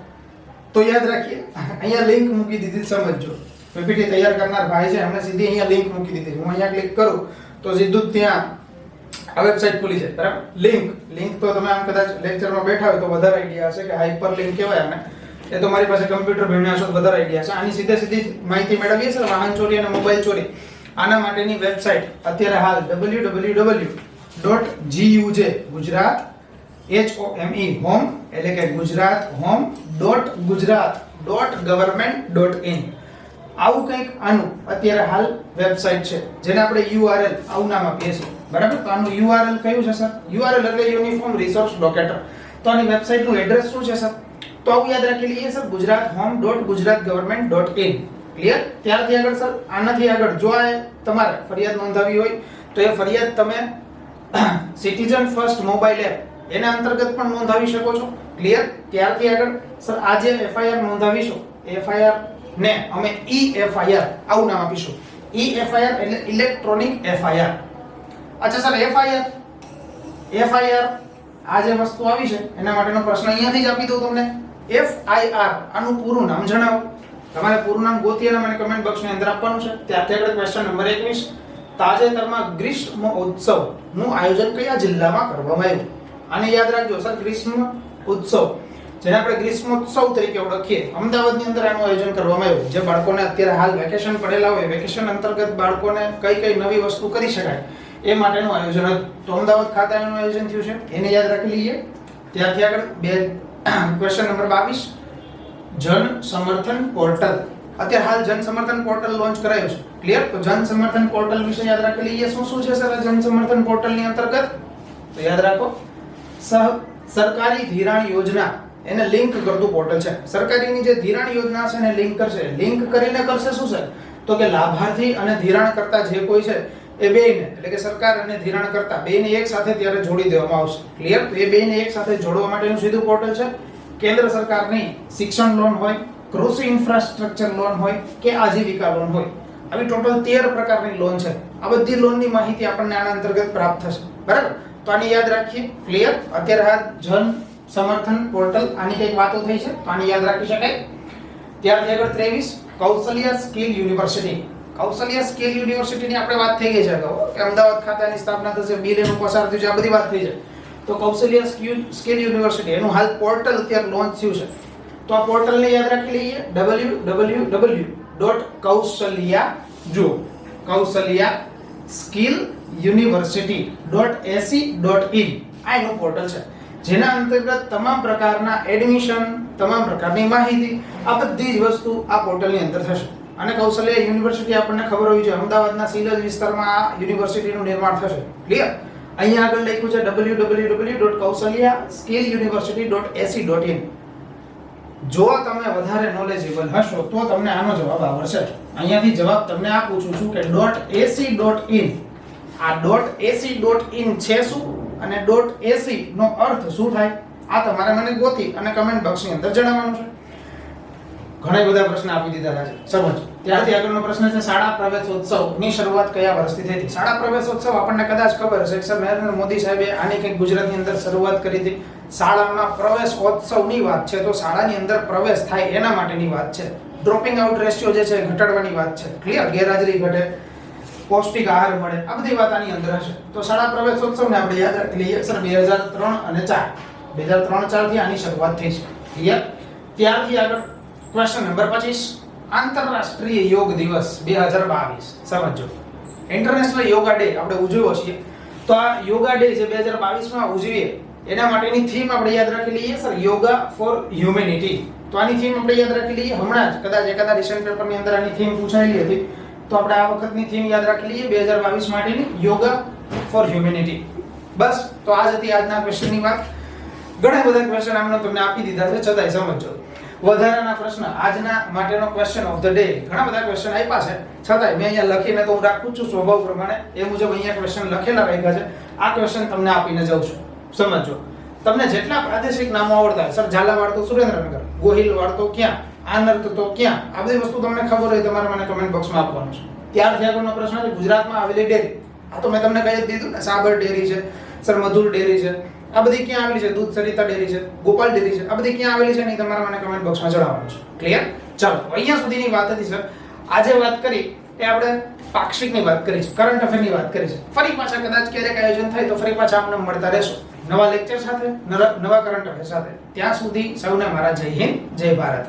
તો યાદ રાખીએ, અહીંયા લિંક મૂકી દીધી, સમજજો. પીપીટી તૈયાર કરનાર ભાઈ છે એમણે સીધી અહીંયા લિંક મૂકી દીધી. હું અહીંયા ક્લિક કરું તો સીધું જ ત્યાં આ વેબસાઈટ ખુલી જાય. બરાબર? લિંક તો તમે આમ કદાચ લેક્ચરમાં બેઠા હોય તો વધારે આઈડિયા હશે કે હાઇપર લિંક કહેવાય આને. એ તો મારી પાસે કમ્પ્યુટર ભણ્યા છો તો વધારે આઈડિયા છે. આની સીધી માહિતી મેળવીએ સર વાહન ચોરી અને મોબાઈલ ચોરી. આના માટેની વેબસાઈટ અત્યારે હાલ www.guj ગુજરાત HOME એટલે કે ગુજરાત home.gujarat.government.in આવું કંઈક આનું અત્યારે હાલ વેબસાઈટ છે જેને આપણે URL આવું નામ આપીએ છીએ. બરાબર? તો આનું URL કયું છે સર? URL એટલે યુનિફોર્મ રિસોર્સ લોકેટર. તો આની વેબસાઈટનું એડ્રેસ શું છે સર? તો આવું યાદ રાખી લઈએ સર, ગુજરાત home.gujarat.government.in. ક્લિયર? ત્યારથી આગળ સર આનાથી આગળ જો આ તમારે ફરિયાદ નોંધાવી હોય તો એ ફરિયાદ તમે સિટીઝન ફર્સ્ટ મોબાઈલ એપ એના અંતર્ગત પણ નોંધાવી શકો છો. ક્લિયર? ત્યારથી આગળ સર આ જે FIR નોંધાવીશું FIR ને અમે EFIR આવું નામ આપીશું. EFIR એટલે ઇલેક્ટ્રોનિક FIR. અચ્છા સર FIR આ જે વસ્તુ આવી છે એના માટેનો પ્રશ્ન અહીંયાથી જ આપી દઉં તમને. FIR આનું પૂરું નામ જણાવો. તમારે પૂરું નામ ગોતી અને મને કમેન્ટ બોક્સની અંદર આપવાનું છે. ત્યારથી આગળ ક્વેશ્ચન નંબર 21. તાજેતરમાં ગ્રીષ્મ ઉત્સવનું આયોજન કયા જિલ્લામાં કરવામાં આવ્યું? આને યાદ રાખજો સર, ગ્રીષ્મ ઉત્સવ જેને આપણે ગ્રીષ્મોત્સવ તરીકે ઓળખીએ, અમદાવાદની અંદર આનું આયોજન કરવામાં આવ્યું. જે બાળકોને અત્યારે હાલ વેકેશન પડેલા હોય, વેકેશન અંતર્ગત બાળકોને કઈ નવી વસ્તુ કરી શકાય એ માટેનું આયોજન હતું. તો અમદાવાદ ખાતે આનું આયોજન થયું છે, એને યાદ રાખી લઈએ. ત્યારથી આગળ ક્વેશ્ચન નંબર 22. જન સમર્થન પોર્ટલ. અત્યારે હાલ જન સમર્થન પોર્ટલ લોન્ચ કરાયું છે. ક્લિયર? તો જન સમર્થન પોર્ટલ વિશે યાદ રાખી લઈએ. શું છે સર જન સમર્થન પોર્ટલની અંતર્ગત? તો યાદ રાખો, સરકારી ધિરાણ યોજના એને લિંક કરતું પોર્ટલ છે. સરકારીની જે ધિરાણ યોજના છે એને લિંક કરશે. લિંક કરીને કરશે શું છે? તો કે લાભાર્થી અને ધિરાણ કરતા જે કોઈ છે એ બેયને, એટલે કે સરકાર અને ધિરાણ કરતા બેયને એક સાથે ત્યારે જોડી દેવામાં આવશે. ક્લિયર? તો એ બેયને એક સાથે જોડવા માટેનું સીધું પોર્ટલ છે. કેન્દ્ર સરકારની શિક્ષણ લોન હોય, કૃષિ ઇન્ફ્રાસ્ટ્રક્ચર લોન હોય કે આજીવિકા લોન હોય, આવી ટોટલ 13 પ્રકારની લોન છે. આ બધી લોનની માહિતી આપણને આના અંતર્ગત પ્રાપ્ત થશે. બરાબર? તો આને યાદ રાખીએ. ક્લિયર? અત્યારે આ જન સમર્થન પોર્ટલ આની કઈક વાતો થઈ છે તો આને યાદ રાખી શકાય. ત્યારથી આગળ 23. કૌશલ્ય સ્કિલ યુનિવર્સિટી. કૌશલ્ય સ્કિલ યુનિવર્સિટીની આપણે વાત થઈ ગઈ છે અગાઉ કે અમદાવાદ ખાતે આની સ્થાપના થશે, બિલ એનું પસાર થયું છે, આ બધી વાત થઈ છે. તો કૌશલ્ય સ્કિલ યુનિવર્સિટી એનું હાલ પોર્ટલ અત્યારે લોન્ચ થયું છે. તો આ પોર્ટલને યાદ રાખી લઈએ. www.kausalyaskilluniversity.ac.in આ એનું પોર્ટલ છે, જેના અંતર્ગત તમામ પ્રકારના એડમિશન, તમામ પ્રકારની માહિતી, આ બધી જ વસ્તુ આ પોર્ટલની અંદર થશે. અને કૌશલ્ય યુનિવર્સિટી આપણને ખબર હોવી જોઈએ, અમદાવાદના સિલજ વિસ્તારમાં આ યુનિવર્સિટીનું નિર્માણ થશે. ક્લિયર? અહીંયા આગળ લખ્યું છે www.kausalyaskilluniversity.ac.in. જો તમે વધારે નોલેજેબલ હશો તો તમને આનો જવાબ આવડશે. અહીંયાથી જવાબ તમને આ પૂછું છું કે .ac.in આ .ac.in છે શું અને .ac નો અર્થ શું થાય? આ તમારે મને ગોતી અને કમેન્ટ બોક્સની અંદર જણાવવાનું છે. ઘણા બધા પ્રશ્ન આપી દીધા છે, સમજ. ત્યારથી આગળનો પ્રશ્ન છે શાળા પ્રવેશોત્સવની શરૂઆત કયા વર્ષથી થઈ હતી? શાળા પ્રવેશોત્સવ આપણને કદાચ ખબર હશે, સર નરેન્દ્ર મોદી સાહેબે આની કંઈક ગુજરાતની અંદર શરૂઆત કરી હતી. શાળામાં પ્રવેશોત્સવની વાત છે, તો શાળાની અંદર પ્રવેશ થાય એના માટેની વાત છે. ડ્રોપિંગ આઉટ રેશિયો જે છે ઘટાડવાની વાત છે. ક્લિયર? ગેરહાજરી ઘટે, પૌષ્ટિક આહાર મળે, આ બધી વાત આની અંદર હશે. તો શાળા પ્રવેશોત્સવને આપણે યાદ રાખી લઈએ સર 2003 અને 4 2003-4 થી આની શરૂઆત થઈ છે. ક્લિયર? ત્યારથી આગળ ક્વેશ્ચન નંબર 25. આંતરરાષ્ટ્રીય યોગ દિવસ 2022 સમજો. ઇન્ટરનેશનલ યોગા ડે આપણે ઉજવ્યો છીએ, તો આ યોગા ડે જે 2022 માં ઉજવીએ એના માટેની થીમ આપણે યાદ રાખી લઈએ સર, યોગા ફોર હ્યુમેનિટી. તો આની થીમ આપણે યાદ રાખી લઈએ. હમણાં જ કદાચ એકાદા રિસેન્ટ પેપરની અંદર આની થીમ પૂછાયેલી હતી, તો આપણે આ વખતની થીમ યાદ રાખી લઈએ 2022 માટેની, યોગા ફોર હ્યુમેનિટી. બસ, તો આ જ હતી આજના ક્વેશ્ચનની વાત. ઘણા બધા ક્વેશ્ચન આમને તમને આપી દીધા છે, છતાંય સમજો. વધારાના પ્રશ્ન આજના માટેનો ક્વેશ્ચન ઓફ ધ ડે, ઘણા બધા ક્વેશ્ચન આપ્યા છે, છતાંય મેં અહીંયા લખીને તો હું રાખું છું સ્વભાવ પ્રમાણે, એ મુજબ અહીંયા ક્વેશ્ચન લખેલા રાખ્યા છે. આ ક્વેશ્ચન તમને આપીને જાઉં છું, સમજો. તમને જેટલા પ્રાદેશિક નામો આવડતા હોય, સર ઝાલાવાડ તો સુરેન્દ્રનગર, ગોહિલવાડ તો ક્યાં, આનર્ત તો ક્યાં, આ બધી વસ્તુ તમને ખબર હોય તમારે મને કમેન્ટ બોક્સમાં આપવાનું છે. ત્યારથી આગળનો પ્રશ્ન છે ગુજરાતમાં આવેલી ડેરી. આ તો મેં તમને કહી જ દીધું ને, સાબર ડેરી છે સર, મધુર ડેરી છે, આ બધી ક્યાં આવેલી છે? દૂધ સરિતા ડેરી છે, ગોપાલ ડેરી છે, આ બધી ક્યાં આવેલી છે ને તમારે મને કમેન્ટ બોક્સમાં જણાવવાનું છે. ક્લિયર? ચાલો, અહીંયા સુધીની વાત હતી સર. આજે વાત કરી એ આપણે પાક્ષિકની વાત કરી છે, કરંટ અફેરની વાત કરી છે. ફરી પાછા કદાચ ક્યારેક આયોજન થાય તો ફરી પાછા આપણે મળતા રહેશું નવા લેક્ચર સાથે, નવા કરંટ અફેર સાથે. ત્યાં સુધી સૌને મારા જય હિન્દ, જય ભારત.